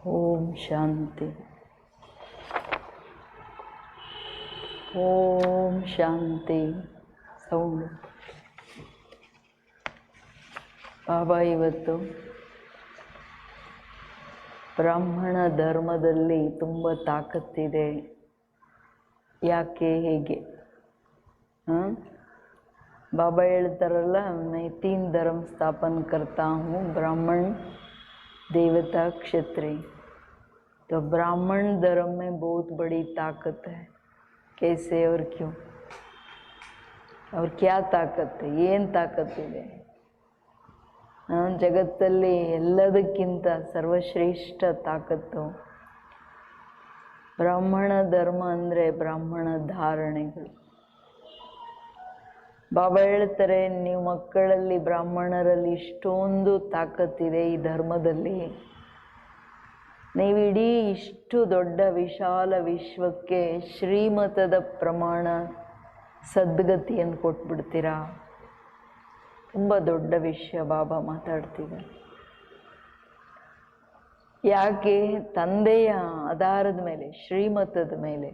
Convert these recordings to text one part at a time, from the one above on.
Om Shanti. Om Shanti. Sound ಬಾಬಾ ಇವತ್ತು ಬ್ರಾಹ್ಮಣ ಧರ್ಮದಲ್ಲಿ ತುಂಬ ತಾಕತ್ತಿದೆ. ಯಾಕೆ ಹೇಗೆ? बाबा ಹೇಳ್ತಾರಲ್ಲ, मैं 3 धर्म स्थापन करता हूँ, ब्राह्मण, देवता, क्षत्रिय। तो ब्राह्मण धर्म में बहुत बड़ी ताकत है। कैसे और क्यों और क्या ताकत है? ಏನು ತಾಕತ್ತಿದೆ? ಜಗತ್ತಲ್ಲಿ ಎಲ್ಲದಕ್ಕಿಂತ ಸರ್ವಶ್ರೇಷ್ಠ ತಾಕತ್ತು ಬ್ರಾಹ್ಮಣ ಧರ್ಮ ಅಂದರೆ ಬ್ರಾಹ್ಮಣ ಧಾರಣೆಗಳು. ಬಾಬಾ ಹೇಳ್ತಾರೆ, ನೀವು ಮಕ್ಕಳಲ್ಲಿ ಬ್ರಾಹ್ಮಣರಲ್ಲಿ ಇಷ್ಟೊಂದು ತಾಕತ್ತಿದೆ ಈ ಧರ್ಮದಲ್ಲಿ, ನೀವು ಇಡೀ ಇಷ್ಟು ದೊಡ್ಡ ವಿಶಾಲ ವಿಶ್ವಕ್ಕೆ ಶ್ರೀಮತದ ಪ್ರಮಾಣ ಸದ್ಗತಿಯನ್ನು ಕೊಟ್ಬಿಡ್ತೀರಾ. ತುಂಬ ದೊಡ್ಡ ವಿಷಯ ಬಾಬಾ ಮಾತಾಡ್ತಿದ್ದಾರೆ. ಯಾಕೆ? ತಂದೆಯ ಆಧಾರದ ಮೇಲೆ, ಶ್ರೀಮತದ ಮೇಲೆ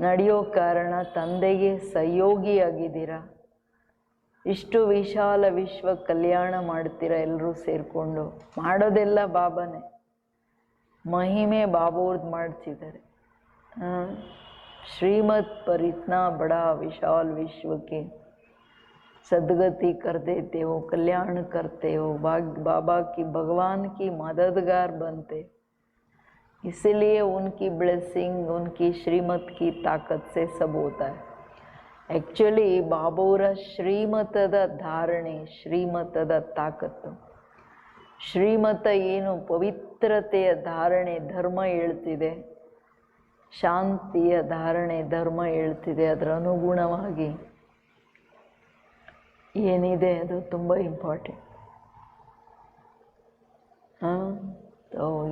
ನಡೆಯೋ ಕಾರಣ ತಂದೆಗೆ ಸಹಯೋಗಿಯಾಗಿದ್ದೀರಾ. ಇಷ್ಟು ವಿಶಾಲ ವಿಶ್ವ ಕಲ್ಯಾಣ ಮಾಡ್ತೀರಾ ಎಲ್ಲರೂ ಸೇರಿಕೊಂಡು. ಮಾಡೋದೆಲ್ಲ ಬಾಬಾನೇ, ಮಹಿಮೆ ಬಾಬೋರ್ದು ಮಾಡ್ತಿದ್ದಾರೆ. श्रीमत पर इतना बड़ा विशाल विश्व के सदगति कर देते हो, कल्याण करते हो, बाबा की भगवान की मददगार बनते। इसलिए उनकी ब्लेसिंग, उनकी श्रीमत की ताकत से सब होता है. एक्चुअली बाबोर ಶ್ರೀಮತದ ಧಾರಣೆ, ಶ್ರೀಮತದ ತಾಕತ್ತು. ಶ್ರೀಮತ ಏನು? ಪವಿತ್ರತೆಯ ಧಾರಣೆ ಧರ್ಮ ಹೇಳ್ತಿದೆ, ಶಾಂತಿಯ ಧಾರಣೆ ಧರ್ಮ ಹೇಳ್ತಿದೆ. ಅದರ ಅನುಗುಣವಾಗಿ ಏನಿದೆ ಅದು ತುಂಬ ಇಂಪಾರ್ಟೆಂಟ್.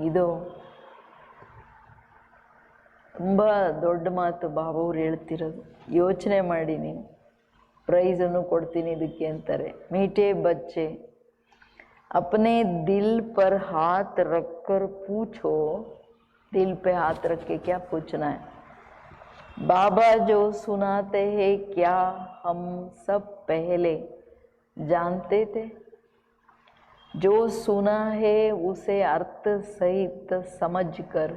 ಇದು ತುಂಬ ದೊಡ್ಡ ಮಾತು ಬಾಬಾವ್ರು ಹೇಳ್ತಿರೋದು. ಯೋಚನೆ ಮಾಡಿ ನೀವು. ಪ್ರೈಸನ್ನು ಕೊಡ್ತೀನಿ ಇದಕ್ಕೆ ಅಂತಾರೆ. ಮೀಠೆ ಬಚ್ಚೆ अपने दिल पर हाथ रख कर पूछो, दिल पे हाथ रख के क्या पूछना है? बाबा जो सुनाते हैं क्या हम सब पहले जानते थे? जो सुना है उसे अर्थ सहित समझकर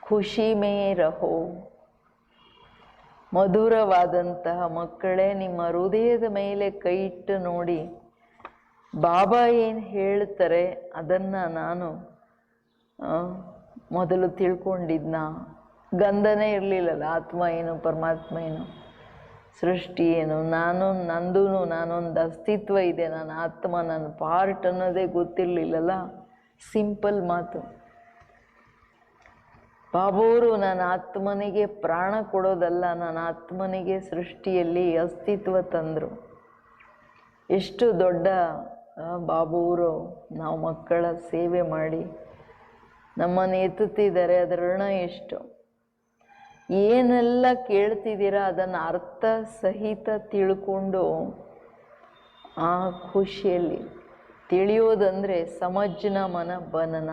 ಖುಷಿ ಮೇ ರಹೋ. ಮಧುರವಾದಂತಹ ಮಕ್ಕಳೇ, ನಿಮ್ಮ ಹೃದಯದ ಮೇಲೆ ಕೈ ಇಟ್ಟು ನೋಡಿ. ಬಾಬಾ ಏನು ಹೇಳ್ತಾರೆ ಅದನ್ನು ನಾನು ಮೊದಲು ತಿಳ್ಕೊಂಡಿದ್ನ. ಗಂಧನೇ ಇರಲಿಲ್ಲಲ್ಲ, ಆತ್ಮ ಏನು, ಪರಮಾತ್ಮ ಏನು, ಸೃಷ್ಟಿ ಏನು, ನಾನೊಂದು ಅಸ್ತಿತ್ವ ಇದೆ, ನನ್ನ ಆತ್ಮ, ನನ್ನ ಪಾರ್ಟ್ ಅನ್ನೋದೇ ಗೊತ್ತಿರಲಿಲ್ಲಲ್ಲ. ಸಿಂಪಲ್ ಮಾತು. ಬಾಬೋರು ನನ್ನ ಆತ್ಮನಿಗೆ ಪ್ರಾಣ ಕೊಡೋದಲ್ಲ, ನನ್ನ ಆತ್ಮನಿಗೆ ಸೃಷ್ಟಿಯಲ್ಲಿ ಅಸ್ತಿತ್ವ ತಂದರು. ಎಷ್ಟು ದೊಡ್ಡ ಬಾಬೋರು ನಾವು ಮಕ್ಕಳ ಸೇವೆ ಮಾಡಿ ನಮ್ಮನ್ನು ಎತ್ತುತ್ತಿದ್ದಾರೆ. ಅದರ ಋಣ ಎಷ್ಟು. ಏನೆಲ್ಲ ಕೇಳ್ತಿದ್ದೀರಾ ಅದನ್ನು ಅರ್ಥ ಸಹಿತ ತಿಳ್ಕೊಂಡು ಆ ಖುಷಿಯಲ್ಲಿ ತಿಳಿಯೋದಂದರೆ ಸಮಜ್ನ ಮನ ಬನನ.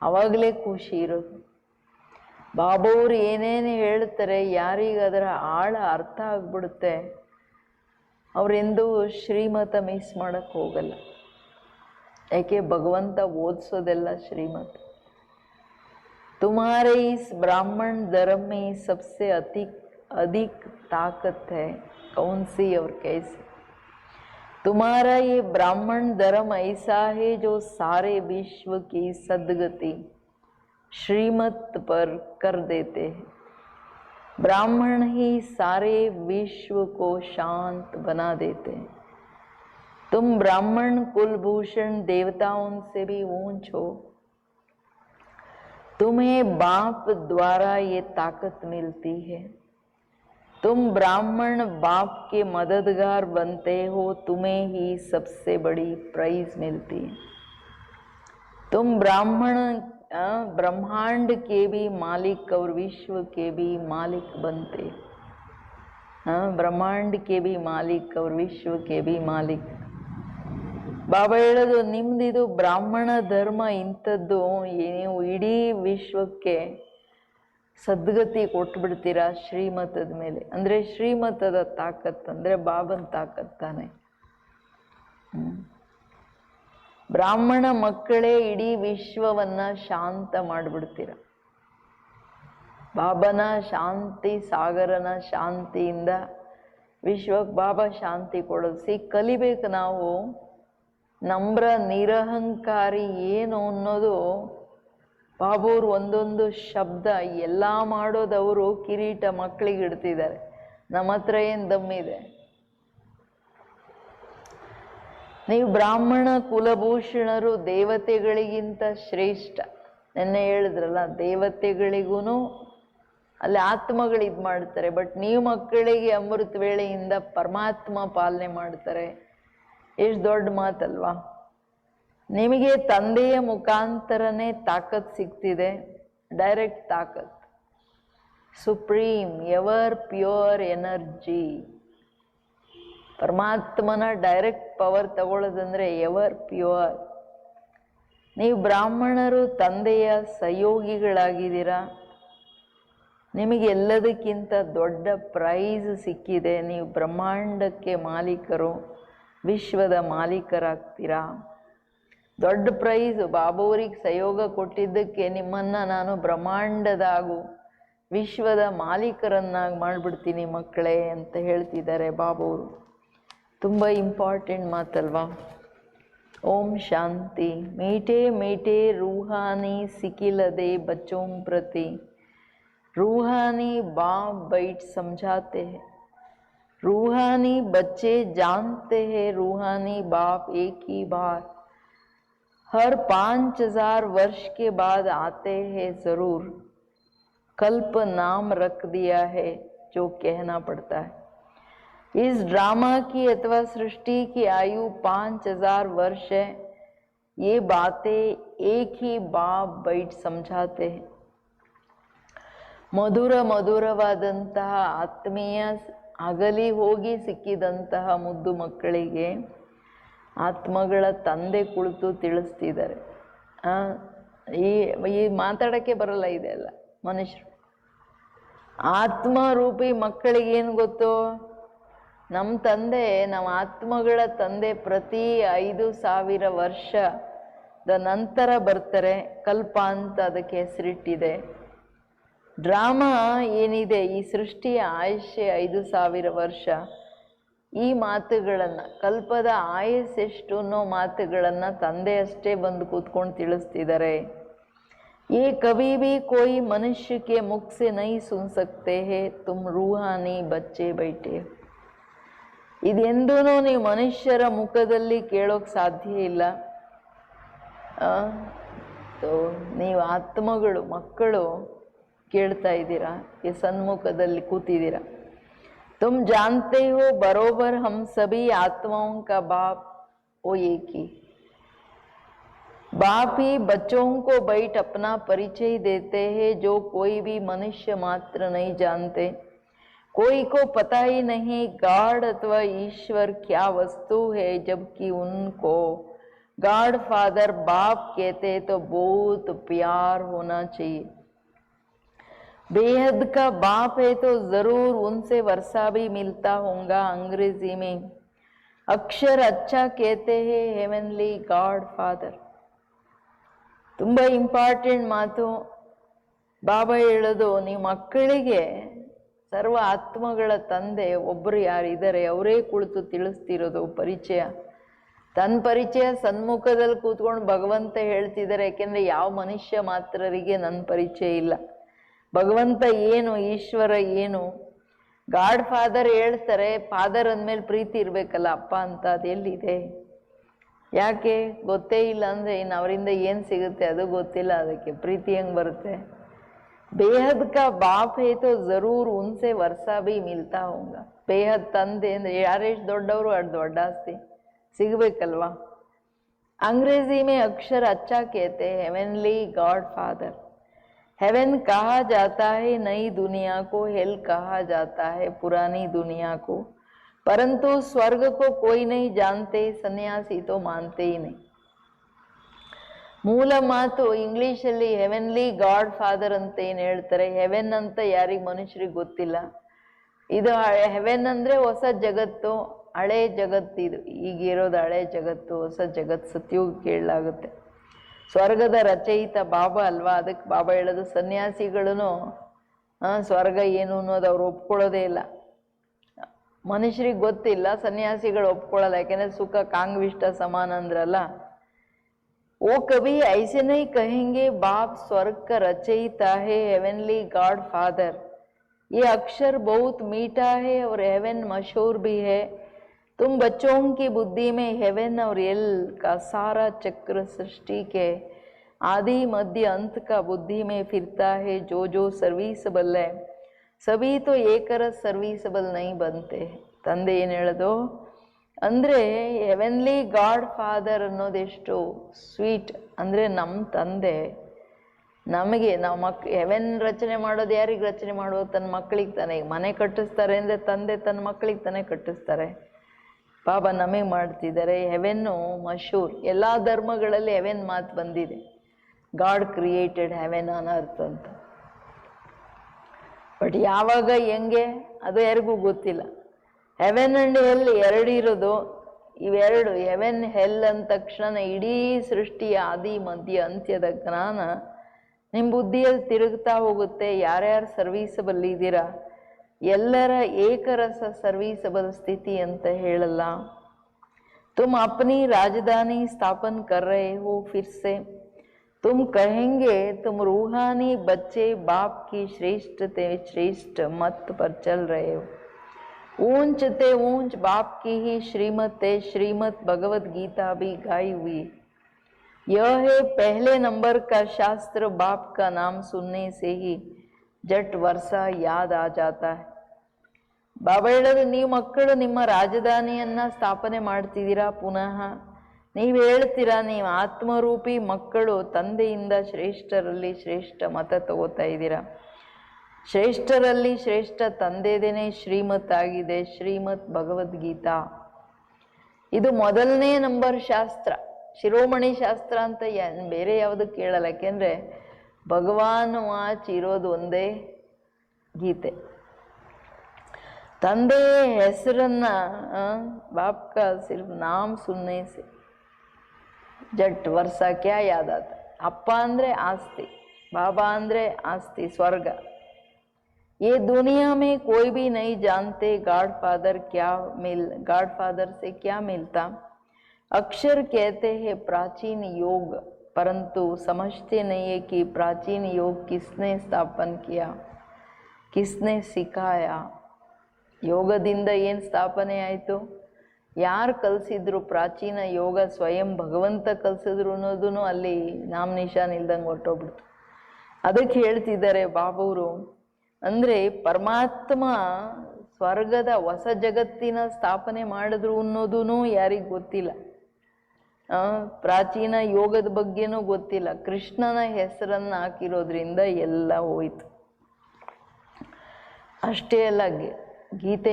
ಆವಾಗಲೇ ಖುಷಿ ಇರೋದು. ಬಾಬೋರು ಏನೇನು ಹೇಳ್ತಾರೆ, ಯಾರಿಗೆ ಅದರ ಆಳ ಅರ್ಥ ಆಗ್ಬಿಡುತ್ತೆ, ಅವರೆಂದೂ ಶ್ರೀಮತ ಮಿಸ್ ಮಾಡೋಕ್ಕೆ ಹೋಗಲ್ಲ. ಯಾಕೆ? ಭಗವಂತ ಓದಿಸೋದೆಲ್ಲ ಶ್ರೀಮತ. तुम्हारे इस ब्राह्मण धर्म में सबसे अधिक ताकत है, कौन सी और कैसे? तुम्हारा ये ब्राह्मण धर्म ऐसा है जो सारे विश्व की सद्गति श्रीमत पर कर देते हैं. ब्राह्मण ही सारे विश्व को शांत बना देते हैं. तुम ब्राह्मण कुलभूषण देवताओं से भी ऊंच हो. तुम्हें बाप द्वारा ये ताकत मिलती है. तुम ब्राह्मण बाप के मददगार बनते हो. तुम्हें ही सबसे बड़ी प्राइज मिलती है. तुम ब्राह्मण ब्रह्मांड के भी मालिक और विश्व के भी मालिक बनते. ब्रह्मांड के भी मालिक और विश्व के भी मालिक. ಬಾಬಾ ಹೇಳೋದು ನಿಮ್ದಿದು ಬ್ರಾಹ್ಮಣ ಧರ್ಮ ಇಂಥದ್ದು, ನೀವು ಇಡೀ ವಿಶ್ವಕ್ಕೆ ಸದ್ಗತಿ ಕೊಟ್ಬಿಡ್ತೀರಾ ಶ್ರೀಮತದ ಮೇಲೆ. ಅಂದರೆ ಶ್ರೀಮತದ ತಾಕತ್ ಅಂದರೆ ಬಾಬನ್ ತಾಕತ್ ತಾನೆ. ಬ್ರಾಹ್ಮಣ ಮಕ್ಕಳೇ ಇಡೀ ವಿಶ್ವವನ್ನ ಶಾಂತ ಮಾಡಿಬಿಡ್ತೀರ. ಬಾಬನ ಶಾಂತಿ ಸಾಗರನ ಶಾಂತಿಯಿಂದ ವಿಶ್ವಕ್ಕೆ ಬಾಬಾ ಶಾಂತಿ ಕೊಡೋದು. ಕಲಿಬೇಕು ನಾವು ನಮ್ರ ನಿರಹಂಕಾರಿ ಏನು ಅನ್ನೋದು. ಬಾಬೋರು ಒಂದೊಂದು ಶಬ್ದ ಎಲ್ಲ ಮಾಡೋದವರು ಕಿರೀಟ ಮಕ್ಕಳಿಗೆ ಇಡ್ತಿದ್ದಾರೆ. ನಮ್ಮ ಹತ್ರ ಏನು ದಮ್ಮಿದೆ? ನೀವು ಬ್ರಾಹ್ಮಣ ಕುಲಭೂಷಣರು ದೇವತೆಗಳಿಗಿಂತ ಶ್ರೇಷ್ಠ. ನೆನ್ನೆ ಹೇಳಿದ್ರಲ್ಲ, ದೇವತೆಗಳಿಗೂ ಅಲ್ಲಿ ಆತ್ಮಗಳು ಇದು ಮಾಡ್ತಾರೆ, ಬಟ್ ನೀವು ಮಕ್ಕಳಿಗೆ ಅಮೃತ ವೇಳೆಯಿಂದ ಪರಮಾತ್ಮ ಪಾಲನೆ ಮಾಡ್ತಾರೆ. ಎಷ್ಟು ದೊಡ್ಡ ಮಾತಲ್ವಾ? ನಿಮಗೆ ತಂದೆಯ ಮುಖಾಂತರನೇ ತಾಕತ್ ಸಿಗ್ತಿದೆ, ಡೈರೆಕ್ಟ್ ತಾಕತ್, ಸುಪ್ರೀಮ್ ಎವರ್ ಪ್ಯೂರ್ ಎನರ್ಜಿ. ಪರಮಾತ್ಮನ ಡೈರೆಕ್ಟ್ ಪವರ್ ತಗೊಳ್ಳೋದಂದ್ರೆ ಎವರ್ ಪ್ಯೂರ್. ನೀವು ಬ್ರಾಹ್ಮಣರು ತಂದೆಯ ಸಹಯೋಗಿಗಳಾಗಿದ್ದೀರಾ. ನಿಮಗೆ ಎಲ್ಲದಕ್ಕಿಂತ ದೊಡ್ಡ ಪ್ರೈಸ್ ಸಿಕ್ಕಿದೆ. ನೀವು ಬ್ರಹ್ಮಾಂಡಕ್ಕೆ ಮಾಲೀಕರು, ವಿಶ್ವದ ಮಾಲೀಕರಾಗ್ತೀರಾ. ದೊಡ್ಡ ಪ್ರೈಸು. ಬಾಬೋರಿಗೆ ಸಹಯೋಗ ಕೊಟ್ಟಿದ್ದಕ್ಕೆ ನಿಮ್ಮನ್ನು ನಾನು ಬ್ರಹ್ಮಾಂಡದಾಗೂ ವಿಶ್ವದ ಮಾಲೀಕರನ್ನಾಗಿ ಮಾಡಿಬಿಡ್ತೀನಿ ಮಕ್ಕಳೇ ಅಂತ ಹೇಳ್ತಿದ್ದಾರೆ ಬಾಬೋರು. ತುಂಬ ಇಂಪಾರ್ಟೆಂಟ್ ಮಾತಲ್ವಾ? ಓಂ ಶಾಂತಿ. ಮೀಠೆ ಮೀಠೆ ರೂಹಾನಿ ಸಿಕ್ಕಿಲ್ಲದೆ ಬಚ್ಚೋಂ ಪ್ರತಿ, रूहानी बाप बैठ समझाते हैं, रूहानी बच्चे जानते हैं, रूहानी बाप एक ही बार हर 5000 वर्ष के बाद आते हैं जरूर. कल्प नाम रख दिया है जो कहना पड़ता है. इस ड्रामा की अथवा सृष्टि की आयु 5000 वर्ष है. ये बातें एक ही बाप बैठ समझाते हैं. ಮಧುರ ಮಧುರವಾದಂತಹ ಆತ್ಮೀಯ ಅಗಲಿ ಹೋಗಿ ಸಿಕ್ಕಿದಂತಹ ಮುದ್ದು ಮಕ್ಕಳಿಗೆ ಆತ್ಮಗಳ ತಂದೆ ಕುಳಿತು ತಿಳಿಸ್ತಿದ್ದಾರೆ. ಈ ಮಾತಾಡೋಕ್ಕೆ ಬರಲ್ಲ ಇದೆಲ್ಲ ಮನುಷ್ಯರು. ಆತ್ಮರೂಪಿ ಮಕ್ಕಳಿಗೇನು ಗೊತ್ತು? ನಮ್ಮ ತಂದೆ, ನಮ್ಮ ಆತ್ಮಗಳ ತಂದೆ ಪ್ರತಿ 5000 ವರ್ಷದ ನಂತರ ಬರ್ತಾರೆ. ಕಲ್ಪ ಅಂತ ಅದಕ್ಕೆ ಹೆಸರಿಟ್ಟಿದೆ. ಡ್ರಾಮಾ ಏನಿದೆ, ಈ ಸೃಷ್ಟಿಯ ಆಯುಷ್ಯ 5000 ವರ್ಷ. ಈ ಮಾತುಗಳನ್ನು, ಕಲ್ಪದ ಆಯಸ್ಸೆಷ್ಟು ಅನ್ನೋ ಮಾತುಗಳನ್ನು ತಂದೆ ಅಷ್ಟೇ ಬಂದು ಕೂತ್ಕೊಂಡು ತಿಳಿಸ್ತಿದ್ದಾರೆ. ये कभी भी कोई मनुष्य के मुख से नहीं सुन सकते हैं, तुम रूहानी बच्चे बैठे. ಇದೆಂದೂ ನೀವು ಮನುಷ್ಯರ ಮುಖದಲ್ಲಿ ಕೇಳೋಕೆ ಸಾಧ್ಯ ಇಲ್ಲ. ನೀವು ಆತ್ಮಗಳು, ಮಕ್ಕಳು ಕೇಳ್ತಾ ಇದ್ದೀರಾ, ಈ ಸನ್ಮುಖದಲ್ಲಿ ಕೂತಿದ್ದೀರಾ. तुम जानते हो बरोबर हम सभी आत्माओं का बाप वो एक ही बाप ही बच्चों को बैठ अपना परिचय देते हैं, जो कोई भी मनुष्य मात्र नहीं जानते. कोई को पता ही नहीं गॉड अथवा ईश्वर क्या वस्तु है, जबकि उनको गॉड फादर बाप कहते तो बहुत प्यार होना चाहिए. बेहद का बाप है तो जरूर उनसे वर्षा भी मिलता होगा. अंग्रेजी में अक्षर अच्छा कहते हैं हेवनली गॉड फादर. ತುಂಬ ಇಂಪಾರ್ಟೆಂಟ್ ಮಾತು. ಬಾಬಾ ಹೇಳೋದು, ನೀವು ಮಕ್ಕಳಿಗೆ ಸರ್ವ ಆತ್ಮಗಳ ತಂದೆ ಒಬ್ಬರು ಯಾರಿದ್ದಾರೆ ಅವರೇ ಕುಳಿತು ತಿಳಿಸ್ತಿರೋದು ಪರಿಚಯ. ತನ್ನ ಪರಿಚಯ ಸನ್ಮುಖದಲ್ಲಿ ಕೂತ್ಕೊಂಡು ಭಗವಂತ ಹೇಳ್ತಿದ್ದಾರೆ. ಯಾಕೆಂದರೆ ಯಾವ ಮನುಷ್ಯ ಮಾತ್ರರಿಗೆ ನನ್ನ ಪರಿಚಯ ಇಲ್ಲ. ಭಗವಂತ ಏನು, ಈಶ್ವರ ಏನು, ಗಾಡ್ ಫಾದರ್ ಹೇಳ್ತಾರೆ. ಫಾದರ್ ಅಂದಮೇಲೆ ಪ್ರೀತಿ ಇರಬೇಕಲ್ಲ, ಅಪ್ಪ ಅಂತ. ಅದೆಲ್ಲಿದೆ? ಯಾಕೆ ಗೊತ್ತೇ ಇಲ್ಲ ಅಂದರೆ ಇನ್ನು ಅವರಿಂದ ಏನು ಸಿಗುತ್ತೆ ಅದು ಗೊತ್ತಿಲ್ಲ, ಅದಕ್ಕೆ ಪ್ರೀತಿ ಹೆಂಗೆ ಬರುತ್ತೆ? ಬೇಹದ್ ಕಾ ಬಾಪ್ ಹೇ ತೋ ಜರೂರ್ ಉನ್ಸೆ ವರ್ಷ ಭೀ ಮಿಲ್ತಾ ಹೋಗ. ಬೇಹದ್ ತಂದೆ ಅಂದರೆ ಯಾರೆಷ್ಟು ದೊಡ್ಡವರು ಅಷ್ಟು ದೊಡ್ಡ ಆಸ್ತಿ ಸಿಗಬೇಕಲ್ವಾ? अंग्रेजी में अक्षर अच्छा कहते हैं हेवनली गॉड फादर. हेवन कहा जाता है नई दुनिया को, हेल कहा जाता है पुरानी दुनिया को. परंतु स्वर्ग को कोई नहीं जानते, सन्यासी तो मानते ही नहीं. ಮೂಲ ಮಾತು ಇಂಗ್ಲಿಷಲ್ಲಿ ಹೆವೆನ್ಲಿ ಗಾಡ್ ಫಾದರ್ ಅಂತ ಏನು ಹೇಳ್ತಾರೆ, ಹೆವೆನ್ ಅಂತ ಯಾರಿಗೆ ಮನುಷ್ಯರಿಗೆ ಗೊತ್ತಿಲ್ಲ. ಇದು ಹೆವೆನ್ ಅಂದ್ರೆ ಹೊಸ ಜಗತ್ತು, ಹಳೆ ಜಗತ್ತು. ಇದು ಈಗಿರೋದು ಹಳೆ ಜಗತ್ತು, ಹೊಸ ಜಗತ್ತು ಸತ್ಯುಗ ಕೇಳಲಾಗುತ್ತೆ. ಸ್ವರ್ಗದ ರಚಯಿತ ಬಾಬಾ ಅಲ್ವಾ, ಅದಕ್ಕೆ ಬಾಬಾ ಹೇಳೋದು ಸನ್ಯಾಸಿಗಳು ಸ್ವರ್ಗ ಏನು ಅನ್ನೋದು ಅವ್ರು ಒಪ್ಕೊಳ್ಳೋದೇ ಇಲ್ಲ. ಮನುಷ್ಯರಿಗೆ ಗೊತ್ತಿಲ್ಲ, ಸನ್ಯಾಸಿಗಳು ಒಪ್ಕೊಳ್ಳಲ್ಲ, ಯಾಕೆಂದ್ರೆ ಸುಖ ಕಾಂಗ್ವಿಷ್ಟ ಸಮಾನ ಅಂದ್ರಲ್ಲ. वो कभी ऐसे नहीं कहेंगे बाप स्वर्ग का रचयिता है, हेवनली गॉड फादर. ये अक्षर बहुत मीठा है और हेवन मशहूर भी है. तुम बच्चों की बुद्धि में हेवन और एल का सारा चक्र सृष्टि के आदि मध्य अंत का बुद्धि में फिरता है. जो जो सर्विसबल है सभी तो एक रस सर्विसबल नहीं बनते. ತಂದೆ ಏನು ಹೇಳೋದು ಅಂದರೆ ಹೆವೆನ್ಲಿ ಗಾಡ್ ಫಾದರ್ ಅನ್ನೋದೆಷ್ಟು ಸ್ವೀಟ್ ಅಂದರೆ ನಮ್ಮ ತಂದೆ ನಮಗೆ ನಾವು ಹೆವೆನ್ ರಚನೆ ಮಾಡೋದು ಯಾರಿಗೆ ರಚನೆ ಮಾಡೋದು? ತನ್ನ ಮಕ್ಕಳಿಗೆ ತಾನೇ. ಮನೆ ಕಟ್ಟಿಸ್ತಾರೆ ಅಂದರೆ ತಂದೆ ತನ್ನ ಮಕ್ಕಳಿಗೆ ತಾನೇ ಕಟ್ಟಿಸ್ತಾರೆ. ಬಾಬಾ ನಮಗೆ ಮಾಡ್ತಿದ್ದಾರೆ. ಹೆವೆನ್ನು ಮಶೂರ್, ಎಲ್ಲ ಧರ್ಮಗಳಲ್ಲಿ ಹೆವೆನ್ ಮಾತು ಬಂದಿದೆ. God created Heaven on earth ಅಂತ. ಬಟ್ ಯಾವಾಗ ಹೆಂಗೆ ಅದು ಯಾರಿಗೂ ಗೊತ್ತಿಲ್ಲ. ಹೆವೆನ್ ಅಂಡ್ ಹೆಲ್ ಎರಡು ಇರೋದು. ಇವೆರಡು ಹೆವೆನ್ ಹೆಲ್ ಅಂದ ತಕ್ಷಣ ಇಡೀ ಸೃಷ್ಟಿಯ ಆದಿ ಮಧ್ಯ ಅಂತ್ಯದ ಜ್ಞಾನ ನಿಮ್ಮ ಬುದ್ಧಿಯಲ್ಲಿ ತಿರುಗ್ತಾ ಹೋಗುತ್ತೆ. ಯಾರ್ಯಾರು ಸರ್ವೀಸಬಲ್ ಇದ್ದೀರಾ ಎಲ್ಲರ ಏಕರಸ ಸರ್ವೀಸಬಲ್ ಸ್ಥಿತಿ ಅಂತ ಹೇಳಲ್ಲ. ತುಮ್ ಅಪ್ನಿ ರಾಜಧಾನಿ ಸ್ಥಾಪನ್ ಕರ್ ರಹೆ ಹೋ ಫಿರ್ ಸೆ. तुम कहेंगे तुम रूहानी बच्चे बाप की श्रेष्ठते श्रेष्ठ मत पर चल रहे हो. ऊंच ते ऊंच बाप की ही श्रीमत है. श्रीमत भगवत गीता भी गाई हुई. यह है पहले नंबर का शास्त्र. बाप का नाम सुनने से ही जट वर्षा याद आ जाता है. ಬಾಬಾ ಹೇಳೋದು, ನೀವು ಮಕ್ಕಳು ನಿಮ್ಮ ರಾಜಧಾನಿಯನ್ನ ಸ್ಥಾಪನೆ ಮಾಡ್ತಿದ್ದೀರಾ. ಪುನಃ ನೀವು ಹೇಳ್ತೀರಾ ನೀವು ಆತ್ಮರೂಪಿ ಮಕ್ಕಳು ತಂದೆಯಿಂದ ಶ್ರೇಷ್ಠರಲ್ಲಿ ಶ್ರೇಷ್ಠ ಮತ ತಗೋತಾ ಇದ್ದೀರಾ. ಶ್ರೇಷ್ಠರಲ್ಲಿ ಶ್ರೇಷ್ಠ ತಂದೆದೇನೆ ಶ್ರೀಮತ್ ಆಗಿದೆ. ಶ್ರೀಮತ್ ಭಗವದ್ಗೀತಾ ಇದು ಮೊದಲನೇ ನಂಬರ್ ಶಾಸ್ತ್ರ. ಶಿರೋಮಣಿ ಶಾಸ್ತ್ರ ಅಂತ ಬೇರೆ ಯಾವುದಕ್ಕೆ ಕೇಳಲ್ಲ. ಯಾಕೆಂದರೆ ಭಗವಾನ್ ವಾಚ್ ಇರೋದು ಒಂದೇ ಗೀತೆ. ತಂದೆ ಹೆಸರನ್ನ ಬಾಪ್ ಕಾ ಸಿರ್ಫ್ ನಾಮ್ ಸುನ್ನೆ ಸೆ ಜಟ್ ವರ್ಷ ಕ್ಯಾ ಯಾದ್ ಆತ. ಅಪ್ಪ ಅಂದರೆ ಆಸ್ತಿ, ಬಾಬಾ ಅಂದರೆ ಆಸ್ತಿ, ಸ್ವರ್ಗ. ये दुनिया में कोई भी नहीं जानते गॉड फादर से क्या मिलता. अक्षर कहते हैं प्राचीन योग, परंतु समझते नहीं है कि प्राचीन योग किसने स्थापन किया, किसने सिखाया. ಯೋಗದಿಂದ ಏನು ಸ್ಥಾಪನೆ ಆಯಿತು, ಯಾರು ಕಲಿಸಿದ್ರು? ಪ್ರಾಚೀನ ಯೋಗ ಸ್ವಯಂ ಭಗವಂತ ಕಲಿಸಿದ್ರು ಅನ್ನೋದೂ ಅಲ್ಲಿ ನಾಮ ನಿಶಾನ್ ಇಲ್ದಂಗೆ ಹೊರಟೋಗ್ಬಿಡ್ತು. ಅದಕ್ಕೆ ಹೇಳ್ತಿದ್ದಾರೆ ಬಾಬವರು, ಅಂದರೆ ಪರಮಾತ್ಮ ಸ್ವರ್ಗದ ಹೊಸ ಜಗತ್ತಿನ ಸ್ಥಾಪನೆ ಮಾಡಿದ್ರು ಅನ್ನೋದೂ ಯಾರಿಗೆ ಗೊತ್ತಿಲ್ಲ. ಪ್ರಾಚೀನ ಯೋಗದ ಬಗ್ಗೆನೂ ಗೊತ್ತಿಲ್ಲ. ಕೃಷ್ಣನ ಹೆಸರನ್ನು ಹಾಕಿರೋದ್ರಿಂದ ಎಲ್ಲ ಹೋಯಿತು. ಅಷ್ಟೇ ಅಲ್ಲ, ಗೀತೆ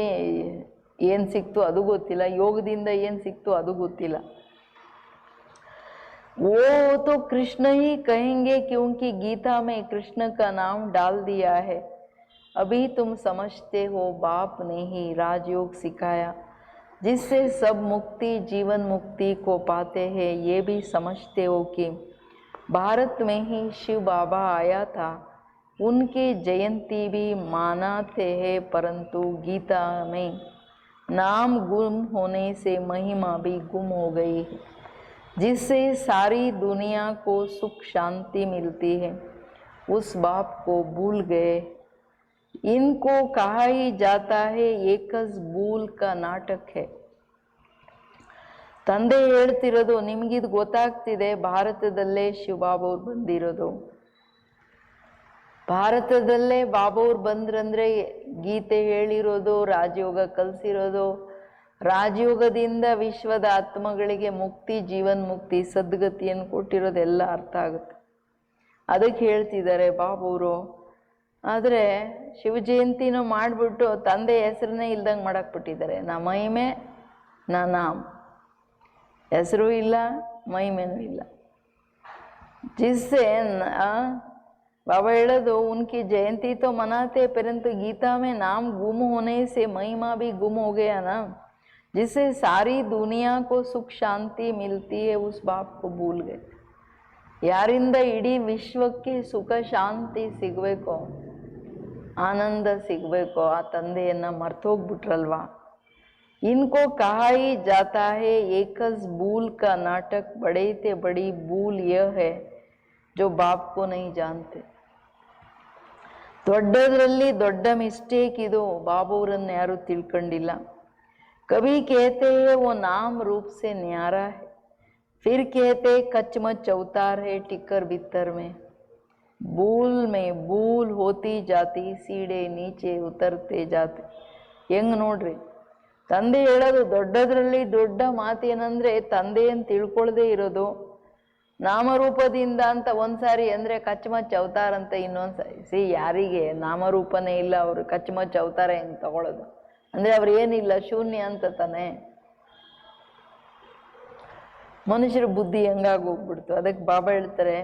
ಏನು ಸಿಕ್ತು ಅದು ಗೊತ್ತಿಲ್ಲ, ಯೋಗದಿಂದ ಏನು ಸಿಕ್ತು ಅದು ಗೊತ್ತಿಲ್ಲ. वो तो कृष्ण ही कहेंगे क्योंकि गीता में कृष्ण का नाम डाल दिया है. अभी तुम समझते हो बाप ने ही राजयोग सिखाया जिससे सब मुक्ति जीवन मुक्ति को पाते हैं. ये भी समझते हो कि भारत में ही शिव बाबा आया था. उनकी जयंती भी मनाते हैं, परंतु गीता में नाम गुम होने से महिमा भी गुम हो गई है, जिससे सारी दुनिया को सुख शांति मिलती है. उस बाप को भूल गए. इनको कहा ही जाता है एकस भूल का नाटक है. ತಂದೆ ಹೇಳ್ತಿರೋದು, ನಿಮಗಿದು ಗೊತ್ತಾಗ್ತಿದೆ, ಭಾರತದಲ್ಲೇ ಶಿವಬಾಬವ್ರು ಬಂದಿರೋದು. ಭಾರತದಲ್ಲೇ ಬಾಬವ್ರು ಬಂದ್ರಂದ್ರೆ ಗೀತೆ ಹೇಳಿರೋದು, ರಾಜಯೋಗ ಕಲಿಸಿರೋದು, ರಾಜಯೋಗದಿಂದ ವಿಶ್ವದ ಆತ್ಮಗಳಿಗೆ ಮುಕ್ತಿ ಜೀವನ್ ಮುಕ್ತಿ ಸದ್ಗತಿಯನ್ನು ಕೊಟ್ಟಿರೋದೆಲ್ಲ ಅರ್ಥ ಆಗುತ್ತೆ. ಅದಕ್ಕೆ ಹೇಳ್ತಿದ್ದಾರೆ ಬಾಬವರು, ಆದರೆ ಶಿವ ಜಯಂತಿನೂ ಮಾಡಿಬಿಟ್ಟು ತಂದೆ ಹೆಸರನ್ನೇ ಇಲ್ದಂಗೆ ಮಾಡಾಕ್ಬಿಟ್ಟಿದ್ದಾರೆ. ನಾ ಮಹಿಮೆ ನಾ ನಾಮ್, ಹೆಸರು ಇಲ್ಲ ಮಹಿಮೆನೂ ಇಲ್ಲ. जिससे बाबा ಹೇಳೋದು उनकी जयंती तो मनाते परंतु गीता में नाम गुम होने से महिमा भी गुम हो गया ना, जिससे सारी दुनिया को सुख शांति मिलती है उस बाप को भूल गए. ಯಾರಿಂದ ಇಡೀ ವಿಶ್ವಕ್ಕೆ ಸುಖ ಶಾಂತಿ ಸಿಗಬೇಕೋ, ಆನಂದ ಸಿಗಬೇಕೋ ಆ ತಂದೆಯನ್ನು ಮರ್ತೋಗ್ಬಿಟ್ರಲ್ವಾ. इनको कहा ही जाता है एकस भूल का नाटक, बड़े से बड़ी भूल यह है जो बाप को नहीं जानते. ದೊಡ್ಡದ್ರಲ್ಲಿ ದೊಡ್ಡ ಮಿಸ್ಟೇಕ್ ಇದು, ಬಾಬುರನ್ನು ಯಾರು ತಿಳ್ಕೊಂಡಿಲ್ಲ. कभी कहते हैं वो नाम रूप से न्यारा है, फिर कहते कचमच अवतार है टिकर बित्तर में. भूल में भूल होती जाती, सीढ़े नीचे उतरते जाते. ಹೆಂಗ್ ನೋಡ್ರಿ, ತಂದೆ ಹೇಳೋದು ದೊಡ್ಡದ್ರಲ್ಲಿ ದೊಡ್ಡ ಮಾತೇನಂದ್ರೆ ತಂದೆಯನ್ನು ತಿಳ್ಕೊಳ್ಳದೆ ಇರೋದು. ನಾಮರೂಪದಿಂದ ಅಂತ ಒಂದ್ಸಾರಿ ಅಂದ್ರೆ ಕಚ್ಚಮಚ್ಚ ಅವತಾರ ಅಂತ ಇನ್ನೊಂದ್ಸಾರಿ. ಯಾರಿಗೆ ನಾಮರೂಪನೇ ಇಲ್ಲ ಅವರು ಕಚ್ಚಮಚ್ಚ ಅವತಾರ ಹೆಂಗ್ ತಗೊಳ್ಳೋದು? ಅಂದ್ರೆ ಅವ್ರು ಏನಿಲ್ಲ, ಶೂನ್ಯ ಅಂತ ತಾನೆ. ಮನುಷ್ಯರ ಬುದ್ಧಿ ಹೆಂಗಾಗಿ ಹೋಗ್ಬಿಡ್ತು. ಅದಕ್ಕೆ ಬಾಬಾ ಹೇಳ್ತಾರೆ,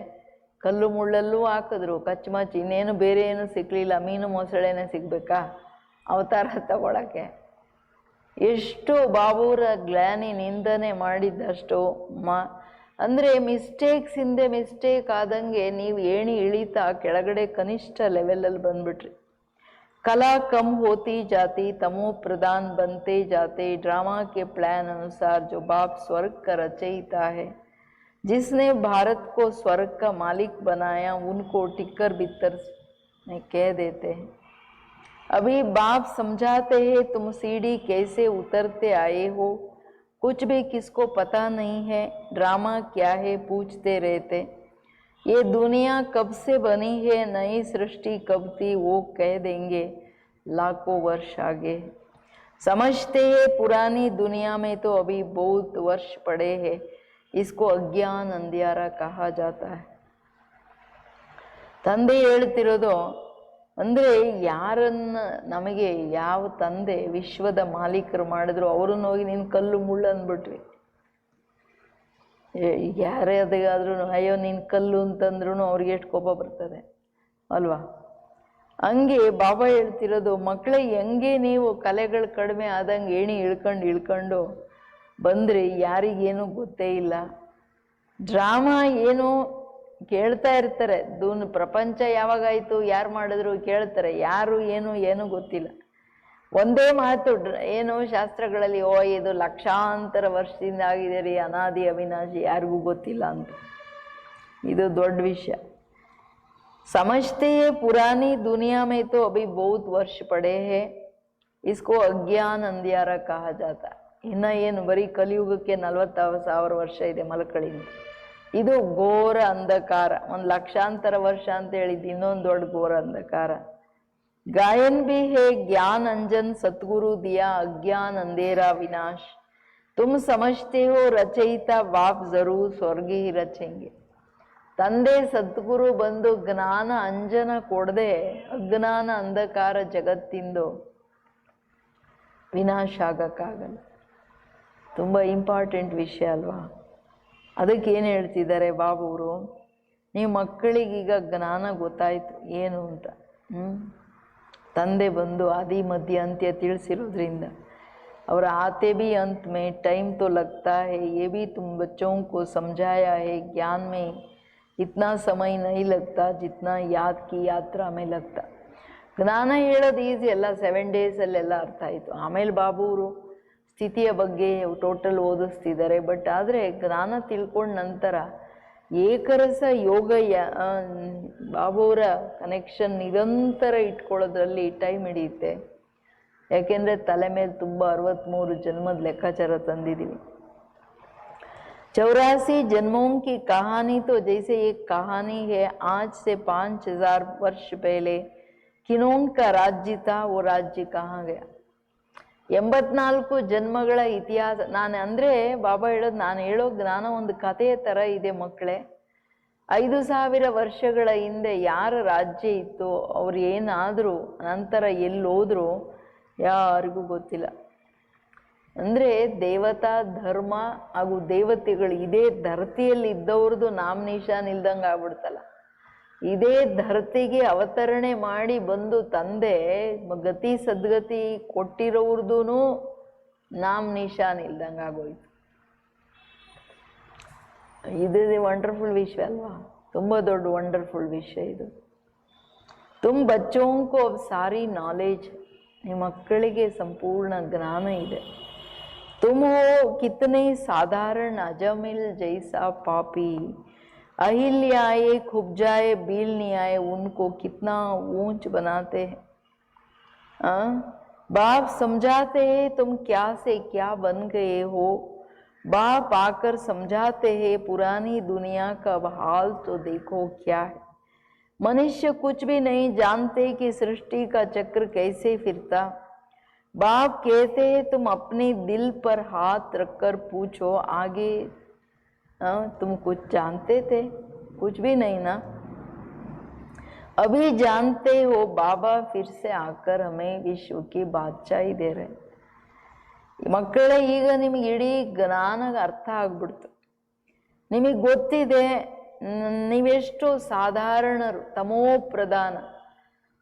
ಕಲ್ಲು ಮುಳ್ಳಲ್ಲೂ ಹಾಕಿದ್ರು ಕಚ್ಚಮಚ್ಚ, ಇನ್ನೇನು ಬೇರೆ ಏನು ಸಿಕ್ಲಿಲ್ಲ, ಮೀನು ಮೊಸಳೆನೇ ಸಿಗ್ಬೇಕಾ ಅವತಾರ ತಗೊಳಕ್ಕೆ? ಎಷ್ಟು ಬಾಬುರ ಗ್ಲಾನಿ ನಿಂದನೆ ಮಾಡಿದ್ದಷ್ಟು ಅಂದರೆ ಮಿಸ್ಟೇಕ್ಸ್ ಹಿಂದೆ ಮಿಸ್ಟೇಕ್ ಆದಂಗೆ ನೀವು ಏಣಿ ಇಳಿತಾ ಕೆಳಗಡೆ ಕನಿಷ್ಠ ಲೆವೆಲಲ್ಲಿ ಬಂದ್ಬಿಟ್ರಿ. ಕಲಾ ಕಮ್ ಹೋತಿ ಜಾತಿ, ತಮೋ ಪ್ರಧಾನ್ बनते जाते. ड्रामा के प्लान अनुसार जो बाप स्वर्ग का रचयिता है, जिसने भारत को स्वर्ग का मालिक बनाया, उनको टिक्कर बित्तर में कह देते हैं. अभी बाप समझाते हैं तुम सीढ़ी कैसे उतरते आए हो, कुछ भी किसको पता नहीं है. ड्रामा क्या है पूछते रहते. ये दुनिया कब से बनी है, नई सृष्टि कब थी, वो कह देंगे लाखों वर्ष आगे. समझते हैं पुरानी दुनिया में तो अभी बहुत वर्ष पड़े हैं, इसको अज्ञान अंधियारा कहा जाता है. ತಂದೆ ಹೇಳ್ತಿರೋದು ಅಂದರೆ ಯಾರನ್ನ ನಮಗೆ ಯಾವ ತಂದೆ ವಿಶ್ವದ ಮಾಲೀಕರು ಮಾಡಿದ್ರು ಅವ್ರನ್ನ ಹೋಗಿ ನೀನು ಕಲ್ಲು ಮುಳ್ಳು ಅಂದ್ಬಿಟ್ವಿ. ಯಾರೇ ಅದಾದ್ರೂ ಅಯ್ಯೋ ನೀನು ಕಲ್ಲು ಅಂತಂದ್ರೂ ಅವ್ರಿಗೆ ಎಷ್ಟು ಕೋಪ ಬರ್ತದೆ ಅಲ್ವಾ? ಹಂಗೆ ಬಾಬಾ ಹೇಳ್ತಿರೋದು, ಮಕ್ಕಳೇ ಹೆಂಗೆ ನೀವು ಕಲೆಗಳು ಕಡಿಮೆ ಆದಂಗೆ ಏಣಿ ಇಳ್ಕೊಂಡು ಬಂದ್ರಿ, ಯಾರಿಗೇನು ಗೊತ್ತೇ ಇಲ್ಲ. ಡ್ರಾಮಾ ಏನು ಕೇಳ್ತಾ ಇರ್ತಾರೆ, ಪ್ರಪಂಚ ಯಾವಾಗಾಯ್ತು, ಯಾರು ಮಾಡಿದ್ರು ಕೇಳ್ತಾರೆ, ಯಾರು ಏನು ಗೊತ್ತಿಲ್ಲ. ಒಂದೇ ಮಾತು ಏನು ಶಾಸ್ತ್ರಗಳಲ್ಲಿ, ಓ ಇದು ಲಕ್ಷಾಂತರ ವರ್ಷದಿಂದ ಆಗಿದೆ ರೀ, ಅನಾದಿ ಅವಿನಾಶಿ, ಯಾರಿಗೂ ಗೊತ್ತಿಲ್ಲ ಅಂತ. ಇದು ದೊಡ್ಡ ವಿಷಯ. समझते हैं पुरानी दुनिया में तो अभी बहुत वर्ष पड़े हैं, इसको अज्ञान अंधियारा कहा जाता. ಇನ್ನ ಏನು ಬರೀ ಕಲಿಯುಗಕ್ಕೆ 40,000 ವರ್ಷ ಇದೆ ಮಲ್ಕಳಿಂದ. ಇದು ಘೋರ ಅಂಧಕಾರ. 1 ಲಕ್ಷಾಂತರ ವರ್ಷ ಅಂತ ಹೇಳಿದ್ದು ಇನ್ನೊಂದು ದೊಡ್ಡ ಘೋರ ಅಂಧಕಾರ. गायन भी है ज्ञान अंजन सतगुरु दिया, अज्ञान अंधेरा विनाश. तुम समझते हो रचयिता बाप जरूर स्वर्ग ही रचेंगे. ತಂದೆ ಸದ್ಗುರು ಬಂದು ಜ್ಞಾನ ಅಂಜನ ಕೊಡದೆ ಅಜ್ಞಾನ ಅಂಧಕಾರ ಜಗತ್ತಿಂದು ವಿನಾಶ ಆಗಕ್ಕಾಗಲ್ಲ. ತುಂಬ ಇಂಪಾರ್ಟೆಂಟ್ ವಿಷಯ ಅಲ್ವಾ? ಅದಕ್ಕೆ ಏನು ಹೇಳ್ತಿದ್ದಾರೆ ಬಾಬುವರು, ನೀವು ಮಕ್ಕಳಿಗೀಗ ಜ್ಞಾನ ಗೊತ್ತಾಯ್ತು ಏನು ಅಂತ. ತಂದೆ ಬಂದು ಆದಿ ಮಧ್ಯ ಅಂತ್ಯ ತಿಳಿಸಿರೋದ್ರಿಂದ और आते भी अंत में टाइम तो लगता है, ये भी तुम बच्चों को समझाया है. ज्ञान में इतना समय नहीं लगता जितना याद की यात्रा में लगता. ಜ್ಞಾನ ಹೇಳೋದು ಈಸಿ ಅಲ್ಲ, 7 ಡೇಸಲ್ಲೆಲ್ಲ ಅರ್ಥ ಆಯಿತು. ಆಮೇಲೆ ಬಾಬುವರು ಸ್ಥಿತಿಯ ಬಗ್ಗೆ ಟೋಟಲ್ ಓದಿಸ್ತಿದ್ದಾರೆ. ಬಟ್ ಆದರೆ ಜ್ಞಾನ ತಿಳ್ಕೊಂಡ ನಂತರ ಏಕರಸ ಯೋಗ ಬಾಬುವರ ಕನೆಕ್ಷನ್ ನಿರಂತರ ಇಟ್ಕೊಳ್ಳೋದ್ರಲ್ಲಿ ಟೈಮ್ ಹಿಡಿಯುತ್ತೆ. ಯಾಕೆಂದರೆ ತಲೆ ಮೇಲೆ ತುಂಬ 63 ಜನ್ಮದ ಲೆಕ್ಕಾಚಾರ ತಂದಿದ್ದೀವಿ. 84 जन्मों की कहानी तो जैसे एक कहानी है. आज से 5000 वर्ष पहले किनों का राज्य था, वो राज्य कहाँ गया? 84 ಜನ್ಮಗಳ ಇತಿಹಾಸ. ನಾನು ಅಂದರೆ ಬಾಬಾ ಹೇಳೋದು, ನಾನು ಹೇಳೋ ಜ್ಞಾನ ಒಂದು ಕಥೆಯ ಥರ ಇದೆ ಮಕ್ಕಳೇ. 5,000 ವರ್ಷಗಳ ಹಿಂದೆ ಯಾರ ರಾಜ್ಯ ಇತ್ತು, ಅವ್ರು ಏನಾದರೂ ನಂತರ ಎಲ್ಲೋದ್ರು ಯಾರಿಗೂ ಗೊತ್ತಿಲ್ಲ. ಅಂದರೆ ದೇವತಾ ಧರ್ಮ ಹಾಗೂ ದೇವತೆಗಳು ಇದೇ ಧರತಿಯಲ್ಲಿ ಇದ್ದವ್ರದ್ದು ನಾಮನಿಶಾನ್ ಇಲ್ದಂಗೆ ಆಗ್ಬಿಡ್ತಲ್ಲ. ಇದೇ ಧರತಿಗೆ ಅವತರಣೆ ಮಾಡಿ ಬಂದು ತಂದೆ ಗತಿ ಸದ್ಗತಿ ಕೊಟ್ಟಿರೋರ್ದು ನಾಮನಿಶಾನ್ ಇಲ್ದಂಗೆ ಆಗೋಯ್ತು. ಇದು ವಂಡರ್ಫುಲ್ ವಿಷಯ ಅಲ್ವಾ? ತುಂಬ ದೊಡ್ಡ ವಂಡರ್ಫುಲ್ ವಿಷಯ ಇದು. ತುಂಬ ಬಚ್ಚೋಂಕೋ ಸಾರಿ ನಾಲೆಜ್, ನಿಮ್ಮ ಮಕ್ಕಳಿಗೆ ಸಂಪೂರ್ಣ ಜ್ಞಾನ ಇದೆ. तुम हो कितने साधारण अजमिल जैसा पापी, अहिल्याए खुबजाए बील नियाए उनको कितना ऊंच बनाते हैं। बाप समझाते हैं तुम क्या से क्या बन गए हो, बाप आकर समझाते हैं पुरानी दुनिया का हाल तो देखो क्या है। मनुष्य कुछ भी नहीं जानते कि सृष्टि का चक्र कैसे फिरता। बाप कहते हैं तुम अपने दिल पर हाथ रखकर पूछो आगे, तुम कुछ जानते थे? कुछ भी नहीं ना, अभी जानते हो। बाबा फिर से आकर हमें विश्व की बादशाही दे रहे। ಮಕ್ಕಳೇ, ಈಗ ನಿಮಗೆ ಇಡೀ ಜ್ಞಾನ ಅರ್ಥ ಆಗ್ಬಿಡ್ತು. ನಿಮಗೆ ಗೊತ್ತಿದೆ ನೀವೆಷ್ಟು ಸಾಧಾರಣರು, ತಮೋ ಪ್ರಧಾನ,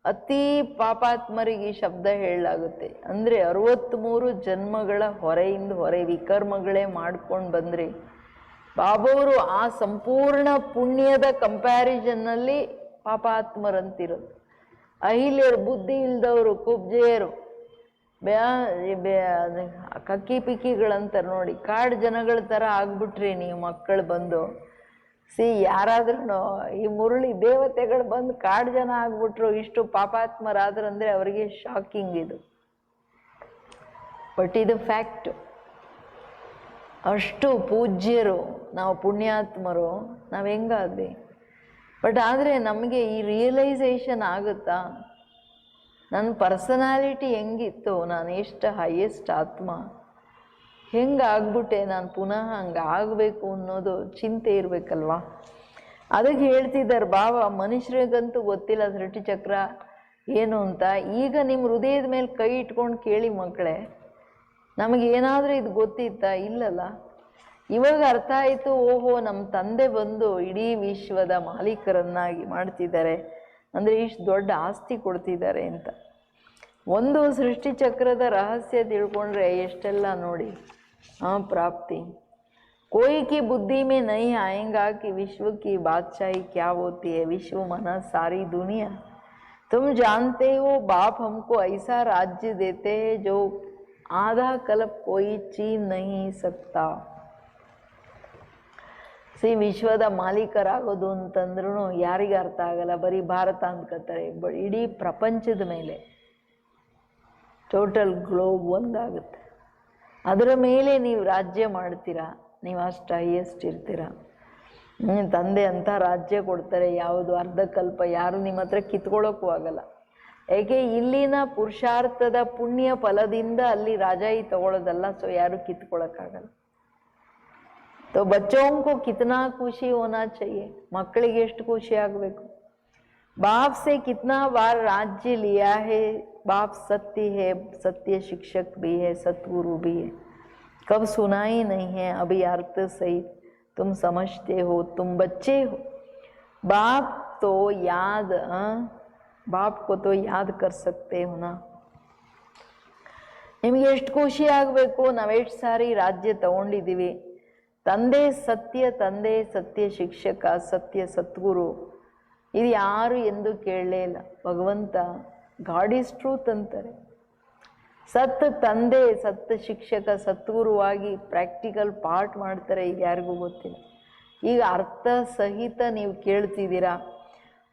ಅತಿ ಪಾಪಾತ್ಮರಿಗೆ ಈ ಶಬ್ದ ಹೇಳಲಾಗುತ್ತೆ. ಅಂದರೆ 63 ಜನ್ಮಗಳ ಹೊರೆಯಿಂದ ಹೊರೆ ವಿಕರ್ಮಗಳೇ ಮಾಡ್ಕೊಂಡು ಬಂದ್ರಿ. ಬಾಬವರು ಆ ಸಂಪೂರ್ಣ ಪುಣ್ಯದ ಕಂಪ್ಯಾರಿಸನ್ನಲ್ಲಿ ಪಾಪಾತ್ಮರಂತಿರೋದು. ಅಹಿಲ್ಯರು, ಬುದ್ಧಿ ಇಲ್ದವರು, ಕುಬ್ಜೆಯರು, ಕಕ್ಕಿ ಪಿಕ್ಕಿಗಳಂತಾರೆ ನೋಡಿ, ಕಾಡು ಜನಗಳ ಥರ ಆಗ್ಬಿಟ್ರಿ ನೀವು ಮಕ್ಕಳು ಬಂದು. ಯಾರಾದ್ರೂ ಈ ಮುರಳಿ ದೇವತೆಗಳು ಬಂದು ಕಾಡು ಜನ ಆಗ್ಬಿಟ್ರು, ಇಷ್ಟು ಪಾಪಾತ್ಮರಾದ್ರಂದ್ರೆ ಅವರಿಗೆ ಶಾಕಿಂಗ್ ಇದು. ಬಟ್ ಇದು ಫ್ಯಾಕ್ಟ್. ಅಷ್ಟು ಪೂಜ್ಯರು ನಾವು, ಪುಣ್ಯಾತ್ಮರು ನಾವು ಹೆಂಗಾದ್ವಿ. ಬಟ್ ಆದರೆ ನಮಗೆ ಈ ರಿಯಲೈಸೇಷನ್ ಆಗುತ್ತಾ, ನನ್ನ ಪರ್ಸನಾಲಿಟಿ ಹೆಂಗಿತ್ತು, ನಾನು ಎಷ್ಟು ಹೈಯೆಸ್ಟ್ ಆತ್ಮ, ಹೆಂಗಾಗ್ಬಿಟ್ಟೆ, ನಾನು ಪುನಃ ಹಂಗೆ ಆಗಬೇಕು ಅನ್ನೋದು ಚಿಂತೆ ಇರಬೇಕಲ್ವಾ. ಅದಕ್ಕೆ ಹೇಳ್ತಿದ್ದಾರೆ ಬಾಬಾ, ಮನುಷ್ಯರಿಗಂತೂ ಗೊತ್ತಿಲ್ಲ ಸೃಷ್ಟಿ ಚಕ್ರ ಏನು ಅಂತ. ಈಗ ನಿಮ್ಮ ಹೃದಯದ ಮೇಲೆ ಕೈ ಇಟ್ಕೊಂಡು ಕೇಳಿ ಮಕ್ಕಳೇ, ನಮಗೇನಾದರೂ ಇದು ಗೊತ್ತಿತ್ತಾ? ಇಲ್ಲಲ್ಲ. ಇವಾಗ ಅರ್ಥ ಆಯಿತು, ಓಹೋ ನಮ್ಮ ತಂದೆ ಬಂದು ಇಡೀ ವಿಶ್ವದ ಮಾಲೀಕರನ್ನಾಗಿ ಮಾಡ್ತಿದ್ದಾರೆ, ಅಂದರೆ ಇಷ್ಟು ದೊಡ್ಡ ಆಸ್ತಿ ಕೊಡ್ತಿದ್ದಾರೆ ಅಂತ. ಒಂದು ಸೃಷ್ಟಿ ಚಕ್ರದ ರಹಸ್ಯ ತಿಳ್ಕೊಂಡ್ರೆ ಎಷ್ಟೆಲ್ಲ ನೋಡಿ प्राप्ति। कोई की बुद्धि में नहीं आएगा कि विश्व की बादशाही क्या होती है, विश्व मना सारी दुनिया। तुम जानते हो बाप हमको ऐसा राज्य देते हैं जो आधा कल्प कोई छीन नहीं सकता। ವಿಶ್ವದ ಮಾಲೀಕರಾಗೋದು ಅಂತಂದ್ರೂ ಯಾರಿಗೆ ಅರ್ಥ ಆಗಲ್ಲ, ಬರೀ ಭಾರತ ಅಂದ್ಕೋತಾರೆ. ಇಡೀ ಪ್ರಪಂಚದ ಮೇಲೆ ಟೋಟಲ್ ಗ್ಲೋಬ್ ಒಂದಾಗುತ್ತೆ. ಅದರ ಮೇಲೆ ನೀವು ರಾಜ್ಯ ಮಾಡ್ತೀರಾ, ನೀವು ಅಷ್ಟು ಹೈಯೆಸ್ಟ್ ಇರ್ತೀರಾ. ತಂದೆ ಅಂತ ರಾಜ್ಯ ಕೊಡ್ತಾರೆ, ಯಾವುದು ಅರ್ಧಕಲ್ಪ ಯಾರು ನಿಮ್ಮ ಹತ್ರ ಕಿತ್ಕೊಳ್ಳೋಕ್ಕೂ ಆಗಲ್ಲ. ಏಕೆ ಇಲ್ಲಿನ ಪುರುಷಾರ್ಥದ ಪುಣ್ಯ ಫಲದಿಂದ ಅಲ್ಲಿ ರಾಜಾಯಿ ತಗೊಳ್ಳೋದಲ್ಲ, ಸೊ ಯಾರು ಕಿತ್ಕೊಳ್ಳೋಕ್ಕಾಗಲ್ಲ. तो बच्चों को कितना खुशी होना चाहिए, मಕ್ಕಳಿಗೆ ಎಷ್ಟು ಖುಷಿ ಆಗಬೇಕು. बाप से कितना बार राज्य लिया है, बाप सत्य है, सत्य शिक्षक भी है, सतगुरु भी है, कब सुना ही नहीं है अभी अर्थ सही तुम समझते हो, तुम बच्चे हो। बाप तो याद, बाप को तो याद कर सकते हो ना. ನಿಮಗೆ ಎಷ್ಟು ಖುಷಿ ಆಗಬೇಕು, ನಾವೆಷ್ಟು ಸಾರಿ ರಾಜ್ಯ ತಗೊಂಡಿದ್ದೀವಿ. ತಂದೆ ಸತ್ಯ, ತಂದೆ ಸತ್ಯ ಶಿಕ್ಷಕ, ಸತ್ಯ ಸದ್ಗುರು, ಇದು ಯಾರು ಎಂದು ಕೇಳಲೇ ಇಲ್ಲ. ಭಗವಂತ ಗಾಡ್ ಈಸ್ ಟ್ರೂತ್ ಅಂತಾರೆ. ಸತ್ ತಂದೆ, ಸತ್ ಶಿಕ್ಷಕ, ಸದ್ಗುರುವಾಗಿ ಪ್ರಾಕ್ಟಿಕಲ್ ಪಾರ್ಟ್ ಮಾಡ್ತಾರೆ, ಈಗ ಯಾರಿಗೂ ಗೊತ್ತಿಲ್ಲ. ಈಗ ಅರ್ಥ ಸಹಿತ ನೀವು ಕೇಳ್ತಿದ್ದೀರಾ.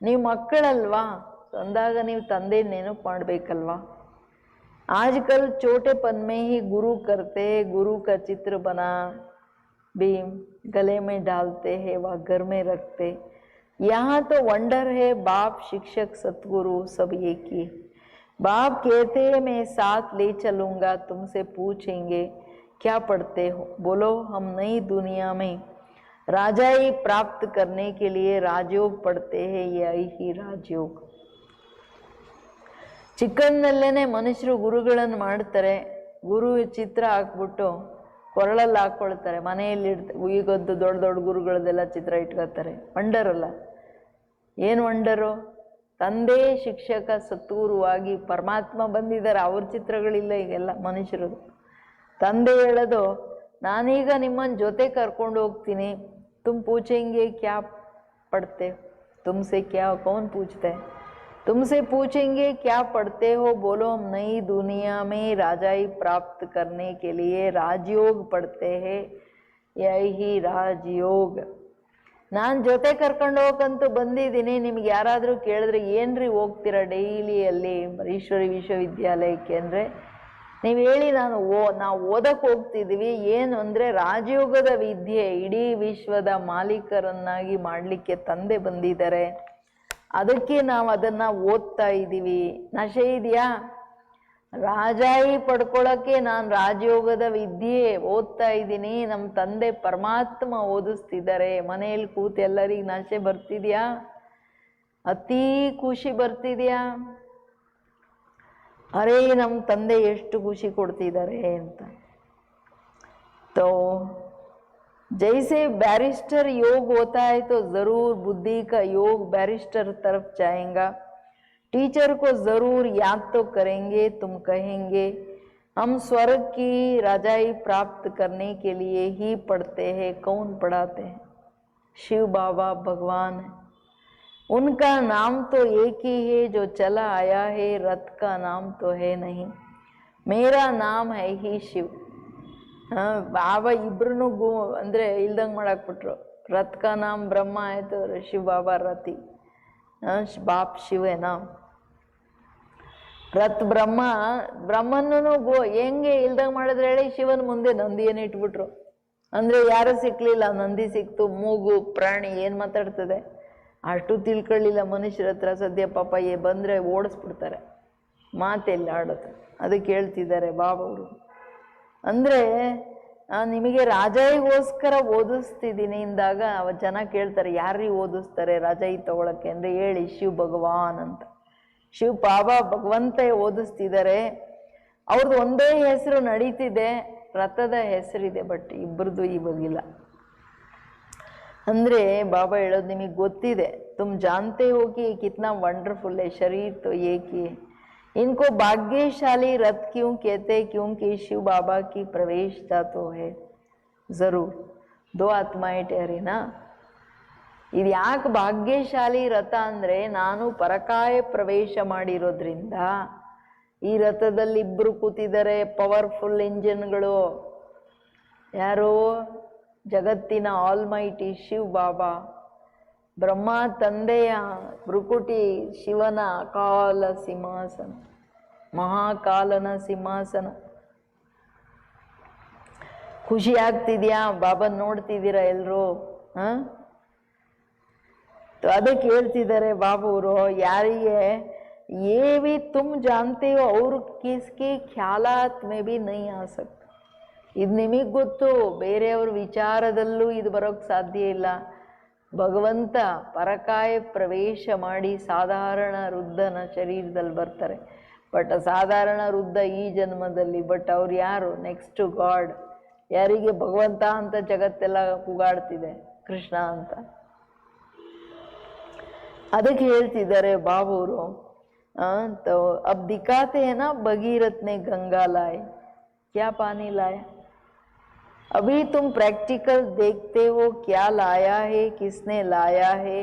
ನೀವು ಮಕ್ಕಳಲ್ವಾ, ಅಂದಾಗ ನೀವು ತಂದೆ ನೆನಪು ಮಾಡಬೇಕಲ್ವಾ. ಆಜ್ಕಲ್ छोटेपन में ही गुरु करते, गुरु का चित्र बना भी गले में डालते हैं, वह घर में रखते. यहाँ तो वंडर है, बाप शिक्षक सतगुरु सब एक ही. बाप कहते हैं मैं साथ ले चलूँगा, तुमसे पूछेंगे क्या पढ़ते हो, बोलो हम नई दुनिया में राजाई प्राप्त करने के लिए राजयोग पढ़ते हैं, यही ही राजयोग. ಚಿಕ್ಕಂದಲ್ಲೇನೆ ಮನುಷ್ಯರು ಗುರುಗಳನ್ನು ಮಾಡ್ತಾರೆ. ಗುರು ಚಿತ್ರ ಹಾಕ್ಬಿಟ್ಟು ಕೊರಳಲ್ಲಿ ಹಾಕ್ಕೊಳ್ತಾರೆ, ಮನೆಯಲ್ಲಿ ಈಗದ್ದು ದೊಡ್ಡ ದೊಡ್ಡ ಗುರುಗಳದೆಲ್ಲ ಚಿತ್ರ ಇಟ್ಕೊಳ್ತಾರೆ. ವಂಡರ್ ಅಲ್ಲ? ಏನು ವಂಡರು? ತಂದೆ ಶಿಕ್ಷಕ ಸದ್ಗುರುವಾಗಿ ಪರಮಾತ್ಮ ಬಂದಿದ್ದಾರೆ, ಅವ್ರ ಚಿತ್ರಗಳಿಲ್ಲ ಈಗೆಲ್ಲ ಮನುಷ್ಯರು. ತಂದೆ ಹೇಳೋದು, ನಾನೀಗ ನಿಮ್ಮನ್ನ ಜೊತೆ ಕರ್ಕೊಂಡು ಹೋಗ್ತೀನಿ, तुम पूछेंगे क्या पढ़ते हो, तुमसे क्या कौन पूछते हैं, तुमसे पूछेंगे क्या पढ़ते हो, बोलो हम नई दुनिया में राजाई प्राप्त करने के लिए राजयोग पढ़ते हैं, यही राजयोग. ನಾನು ಜೊತೆ ಕರ್ಕೊಂಡು ಹೋಗಂತೂ ಬಂದಿದ್ದೀನಿ. ನಿಮ್ಗೆ ಯಾರಾದರೂ ಕೇಳಿದ್ರೆ ಏನ್ರಿ ಹೋಗ್ತೀರಾ ಡೈಲಿ ಅಲ್ಲಿ ಈಶ್ವರಿ ವಿಶ್ವವಿದ್ಯಾಲಯಕ್ಕೆ ಅಂದರೆ ನೀವು ಹೇಳಿ, ನಾವು ಓದಕ್ಕೆ ಹೋಗ್ತಿದ್ದೀವಿ. ಏನು ಅಂದರೆ ರಾಜಯೋಗದ ವಿದ್ಯೆ ಇಡೀ ವಿಶ್ವದ ಮಾಲೀಕರನ್ನಾಗಿ ಮಾಡಲಿಕ್ಕೆ ತಂದೆ ಬಂದಿದ್ದಾರೆ, ಅದಕ್ಕೆ ನಾವು ಅದನ್ನು ಓದ್ತಾ ಇದ್ದೀವಿ. ನಶೆ ಇದೆಯಾ? ರಾಜಾಯಿ ಪಡ್ಕೊಳ್ಳೋಕ್ಕೆ ನಾನು ರಾಜಯೋಗದ ವಿದ್ಯೆ ಓದ್ತಾ ಇದ್ದೀನಿ. ನಮ್ಮ ತಂದೆ ಪರಮಾತ್ಮ ಓದಿಸ್ತಿದ್ದಾರೆ. ಮನೆಯಲ್ಲಿ ಕೂತು ಎಲ್ಲರಿಗೆ ನಶೆ ಬರ್ತಿದ್ಯಾ? ಅತೀ ಖುಷಿ ಬರ್ತಿದ್ಯಾ? ಅರೇ ನಮ್ಮ ತಂದೆ ಎಷ್ಟು ಖುಷಿ ಕೊಡ್ತಿದ್ದಾರೆ ಅಂತ. तो जैसे बैरिस्टर योग होता है तो जरूर बुद्धि का योग बैरिस्टर तरफ जाएगा. टीचर को जरूर याद तो करेंगे, तुम कहेंगे हम स्वर्ग की राजाई प्राप्त करने के लिए ही पढ़ते हैं. कौन पढ़ाते हैं? शिव बाबा भगवान है. उनका नाम तो एक ही है जो चला आया है, रथ का नाम तो है नहीं. मेरा नाम है ही शिव. ಬಾಬಾ ಇಬ್ರು ಅಂದರೆ ಇಲ್ದಂಗೆ ಮಾಡಾಕ್ಬಿಟ್ರು. ರಥ್ ಕಾ ನಾಮ್ ಬ್ರಹ್ಮ ಆಯಿತು, ಶಿವ ಬಾಬಾ ರಥಿ, ಬಾಪ್ ಶಿವೇನಾ ರಥ್ ಬ್ರಹ್ಮ. ಬ್ರಹ್ಮನೂ ಹೆಂಗೆ ಇಲ್ದಂಗೆ ಮಾಡಿದ್ರೆ ಹೇಳಿ, ಶಿವನ ಮುಂದೆ ನಂದಿಯನ್ನು ಇಟ್ಬಿಟ್ರು. ಅಂದರೆ ಯಾರು ಸಿಕ್ಕಲಿಲ್ಲ, ನಂದಿ ಸಿಕ್ತು. ಮೂಗು ಪ್ರಾಣಿ ಏನು ಮಾತಾಡ್ತದೆ ಅಷ್ಟು ತಿಳ್ಕೊಳ್ಳಿಲ್ಲ ಮನುಷ್ಯರ ಹತ್ರ. ಸದ್ಯ ಪಾಪ ಬಂದರೆ ಓಡಿಸ್ಬಿಡ್ತಾರೆ, ಮಾತೆಲ್ಲ ಆಡುತ್ತೆ. ಅದಕ್ಕೆ ಹೇಳ್ತಿದ್ದಾರೆ ಬಾಬವರು. ಅಂದರೆ ನಿಮಗೆ ರಾಜಾಯಿಗೋಸ್ಕರ ಓದಿಸ್ತಿದ್ದೀನಿ ಇಂದಾಗ ಜನ ಕೇಳ್ತಾರೆ, ಯಾರೀ ಓದಿಸ್ತಾರೆ ರಾಜಾಯಿ ತಗೊಳಕ್ಕೆ ಅಂದರೆ ಹೇಳಿ, ಶಿವ್ ಭಗವಾನ್ ಅಂತ. ಶಿವ್ ಬಾಬಾ ಭಗವಂತ ಓದಿಸ್ತಿದ್ದಾರೆ. ಅವ್ರದ್ದು ಒಂದೇ ಹೆಸರು ನಡೀತಿದೆ, ರಥದ ಹೆಸರಿದೆ, ಬಟ್ ಇಬ್ಬರದು ಇವಾಗಿಲ್ಲ. ಅಂದರೆ ಬಾಬಾ ಹೇಳೋದು ನಿಮಗೆ ಗೊತ್ತಿದೆ. ತುಮ್ ಜಾನ್ತೆ ಹೋ ಕಿ ಕಿತ್ನಾ ವಂಡರ್ಫುಲ್ है शरीर तो एक ही है. इनको भाग्यशाली रथ क्यों कहते? क्योंकि शिव बाबा की प्रवेशता तो है जरूर. दो आत्माएं ठहरी ना. ಇದು ಯಾಕೆ ಭಾಗ್ಯಶಾಲಿ ರಥ ಅಂದರೆ, ನಾನು ಪರಕಾಯ ಪ್ರವೇಶ ಮಾಡಿರೋದ್ರಿಂದ ಈ ರಥದಲ್ಲಿ ಇಬ್ಬರು ಕೂತಿದ್ದಾರೆ, ಪವರ್ಫುಲ್ ಇಂಜಿನ್ಗಳು. ಯಾರೋ ಜಗತ್ತಿನ ಆಲ್ಮೈಟಿ ಶಿವ್ ಬಾಬಾ, ಬ್ರಹ್ಮ ತಂದೆಯ ಭೃಕುಟಿ, ಶಿವನ ಅಕಾಲ ಸಿಂಹಾಸನ, ಮಹಾಕಾಲನ ಸಿಂಹಾಸನ. ಖುಷಿ ಆಗ್ತಿದ್ಯಾ? ಬಾಬನ್ ನೋಡ್ತಿದ್ದೀರಾ ಎಲ್ಲರೂ? ಅದಕ್ಕೆ ಹೇಳ್ತಿದ್ದಾರೆ ಬಾಬುವರು, ಯಾರಿಗೆ ये भी तुम जानते हो और किसके ख्यालात में भी नहीं आ सकते. ಇದು ನಿಮಗೆ ಗೊತ್ತು, ಬೇರೆಯವ್ರ ವಿಚಾರದಲ್ಲೂ ಇದು ಬರೋಕ್ಕೆ ಸಾಧ್ಯ ಇಲ್ಲ. ಭಗವಂತ ಪರಕಾಯ ಪ್ರವೇಶ ಮಾಡಿ ಸಾಧಾರಣ ವೃದ್ಧನ ಶರೀರದಲ್ಲಿ ಬರ್ತಾರೆ. ಬಟ್ ಸಾಧಾರಣ ವೃದ್ಧ ಈ ಜನ್ಮದಲ್ಲಿ, ಬಟ್ ಅವ್ರು ಯಾರು? Next god. ಯಾರಿಗೆ? ಭಗವಂತ ಅಂತ ಜಗತ್ತೆಲ್ಲ ಕೂಗಾಡ್ತಿದೆ, ಕೃಷ್ಣ ಅಂತ. ಅದಕ್ಕೆ ಹೇಳ್ತಿದ್ದಾರೆ ಬಾಬುರು, तो अब दिखाते हैं ना, भगीरथ ने गंगा लाए, क्या पानी लाया? अभी तुम प्रैक्टिकल देखते हो क्या लाया है, किसने लाया है,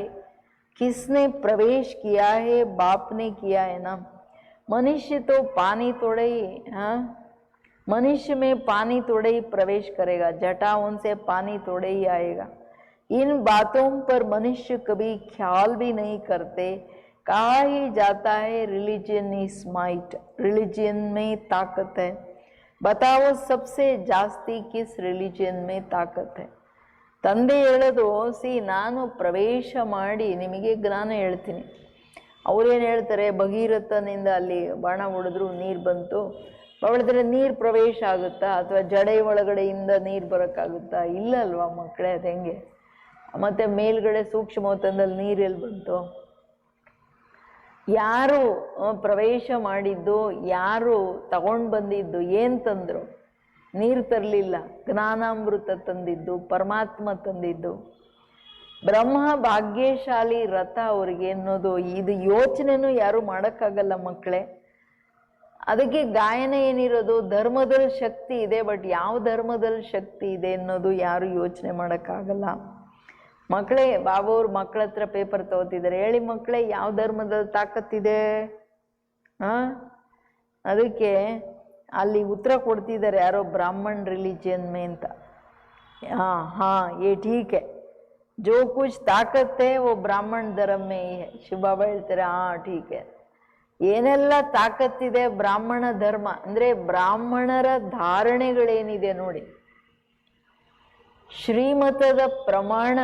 किसने प्रवेश किया है? बाप ने किया है ना. मनुष्य तो पानी थोड़े ही, मनुष्य में पानी थोड़े ही प्रवेश करेगा, जटाओं से पानी थोड़े ही आएगा. इन बातों पर मनुष्य कभी ख्याल भी नहीं करते. कहा ही जाता है रिलीजन इज माइट, रिलीजन में ताकत है. बताओ सबसे ಜಾಸ್ತಿ किस रिलीजन में ताकत है? ತಂದೆ ಹೇಳೋದು, ನಾನು ಪ್ರವೇಶ ಮಾಡಿ ನಿಮಗೆ ಜ್ಞಾನ ಹೇಳ್ತೀನಿ. ಅವ್ರೇನು ಹೇಳ್ತಾರೆ, ಭಗೀರಥನಿಂದ ಅಲ್ಲಿ ಬಾಣ ಹೊಡೆದ್ರು ನೀರು ಬಂತು, ಹೊಡೆದ್ರೆ ನೀರು ಪ್ರವೇಶ ಆಗುತ್ತಾ? ಅಥವಾ ಜಡೆ ಒಳಗಡೆಯಿಂದ ನೀರು ಬರೋಕ್ಕಾಗುತ್ತಾ? ಇಲ್ಲ ಅಲ್ವಾ ಮಕ್ಕಳೇ, ಅದು ಹೆಂಗೆ? ಮತ್ತೆ ಮೇಲ್ಗಡೆ ಸೂಕ್ಷ್ಮೋತನದಲ್ಲಿ ನೀರೆಲ್ಲಿ ಬಂತು? ಯಾರು ಪ್ರವೇಶ ಮಾಡಿದ್ದು, ಯಾರು ತಗೊಂಡು ಬಂದಿದ್ದು, ಏನು ತಂದರು? ನೀರು ತರಲಿಲ್ಲ, ಜ್ಞಾನಾಮೃತ ತಂದಿದ್ದು, ಪರಮಾತ್ಮ ತಂದಿದ್ದು. ಬ್ರಹ್ಮ ಭಾಗ್ಯಶಾಲಿ ರಥ ಅವ್ರಿಗೆ ಅನ್ನೋದು ಇದು ಯೋಚನೆನೂ ಯಾರು ಮಾಡೋಕ್ಕಾಗಲ್ಲ ಮಕ್ಕಳೇ. ಅದಕ್ಕೆ ಗಾಯನ ಏನಿರೋದು, ಧರ್ಮದಲ್ಲಿ ಶಕ್ತಿ ಇದೆ, ಬಟ್ ಯಾವ ಧರ್ಮದಲ್ಲಿ ಶಕ್ತಿ ಇದೆ ಅನ್ನೋದು ಯಾರು ಯೋಚನೆ ಮಾಡೋಕ್ಕಾಗಲ್ಲ ಮಕ್ಕಳೇ. ಬಾಬಾವ್ರ ಮಕ್ಕಳ ಹತ್ರ ಪೇಪರ್ ತಗೋತಿದ್ದಾರೆ, ಹೇಳಿ ಮಕ್ಕಳೇ ಯಾವ ಧರ್ಮದಲ್ಲಿ ತಾಕತ್ತಿದೆ? ಅದಕ್ಕೆ ಅಲ್ಲಿ ಉತ್ತರ ಕೊಡ್ತಿದ್ದಾರೆ ಯಾರೋ, ಬ್ರಾಹ್ಮಣ್ ರಿಲಿಜಿಯನ್ ಮೇ ಅಂತ. हाँ ये ठीक है, जो कुछ ताकत है वो ब्राह्मण धर्म में ही है. ಶಿವಬಾಬಾ ಹೇಳ್ತಾರೆ ठीक है, ಏನೆಲ್ಲ ತಾಕತ್ತಿದೆ ಬ್ರಾಹ್ಮಣ ಧರ್ಮ ಅಂದರೆ ಬ್ರಾಹ್ಮಣರ ಧಾರಣೆಗಳೇನಿದೆ ನೋಡಿ. ಶ್ರೀಮತದ ಪ್ರಮಾಣ,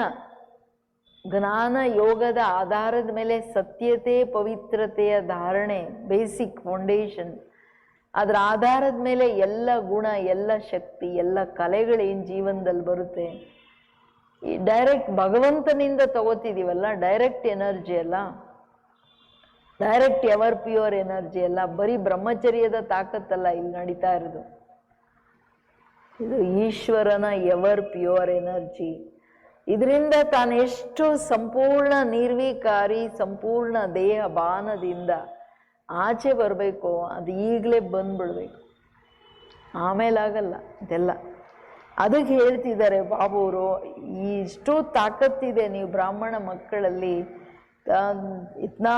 ಜ್ಞಾನ ಯೋಗದ ಆಧಾರದ ಮೇಲೆ ಸತ್ಯತೆ ಪವಿತ್ರತೆಯ ಧಾರಣೆ, ಬೇಸಿಕ್ ಫೌಂಡೇಶನ್. ಅದರ ಆಧಾರದ ಮೇಲೆ ಎಲ್ಲ ಗುಣ, ಎಲ್ಲ ಶಕ್ತಿ, ಎಲ್ಲ ಕಲೆಗಳೇನು ಜೀವನದಲ್ಲಿ ಬರುತ್ತೆ. ಡೈರೆಕ್ಟ್ ಭಗವಂತನಿಂದ ತಗೋತಿದ್ದೀವಲ್ಲ, ಡೈರೆಕ್ಟ್ ಎನರ್ಜಿ ಅಲ್ಲ, ಡೈರೆಕ್ಟ್ ಎವರ್ ಪ್ಯೂರ್ ಎನರ್ಜಿ ಅಲ್ಲ, ಬರೀ ಬ್ರಹ್ಮಚರ್ಯದ ತಾಕತ್ತಲ್ಲ ಇಲ್ಲಿ ನಡೀತಾ ಇರೋದು. ಇದು ಈಶ್ವರನ ಎವರ್ ಪ್ಯೂರ್ ಎನರ್ಜಿ. ಇದರಿಂದ ತಾನೆಷ್ಟು ಸಂಪೂರ್ಣ ನಿರ್ವಿಕಾರಿ, ಸಂಪೂರ್ಣ ದೇಹ ಬಾನದಿಂದ ಆಚೆ ಬರಬೇಕು, ಅದು ಈಗಲೇ ಬಂದ್ಬಿಡ್ಬೇಕು, ಆಮೇಲಾಗಲ್ಲ ಇದೆಲ್ಲ. ಅದಕ್ಕೆ ಹೇಳ್ತಿದ್ದಾರೆ ಬಾಬುವರು, ಇಷ್ಟು ತಾಕತ್ತಿದೆ ನೀವು ಬ್ರಾಹ್ಮಣ ಮಕ್ಕಳಲ್ಲಿ. ಇತ್ನಾ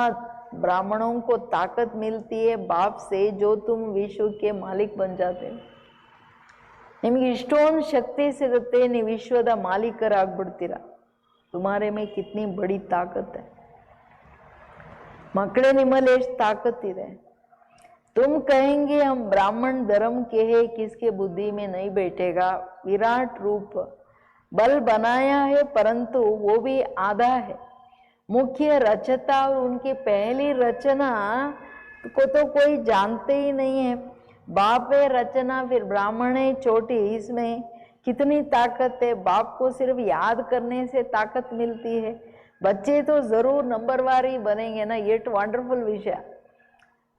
ब्राह्मणों को ताकत मिलती है बाप से जो तुम विश्व के मालिक बन जाते. ನಿಮಗೆ ಇಷ್ಟೊಂದು ಶಕ್ತಿ ಸಿಗುತ್ತೆ, ನೀವು ವಿಶ್ವದ ಮಾಲೀಕರಾಗ್ಬಿಡ್ತೀರ. ತುಮಾರೆ ಮೇ ಕಿತ್ನಿ ಬಡಿ ತಾಕತ್. ಮಕ್ಕಳೇ ನಿಮ್ಮಲ್ಲಿ ಎಷ್ಟು ತಾಕತ್ತಿದೆ. तुम कहेंगे हम ब्राह्मण धर्म के है, किसके बुद्धि में नहीं बैठेगा. विराट रूप बल बनाया है, परंतु वो भी आधा है. मुख्य रचता और उनकी पहली रचना को तो कोई जानते ही नहीं है. बाप है रचना, फिर ब्राह्मण है छोटी, इसमें कितनी ताकत है. बाप को सिर्फ याद करने से ताकत मिलती है. बच्चे तो जरूर नंबरवार ही बनेंगे ना. ये ವಂಡರ್ಫುಲ್ ವಿಷಯ.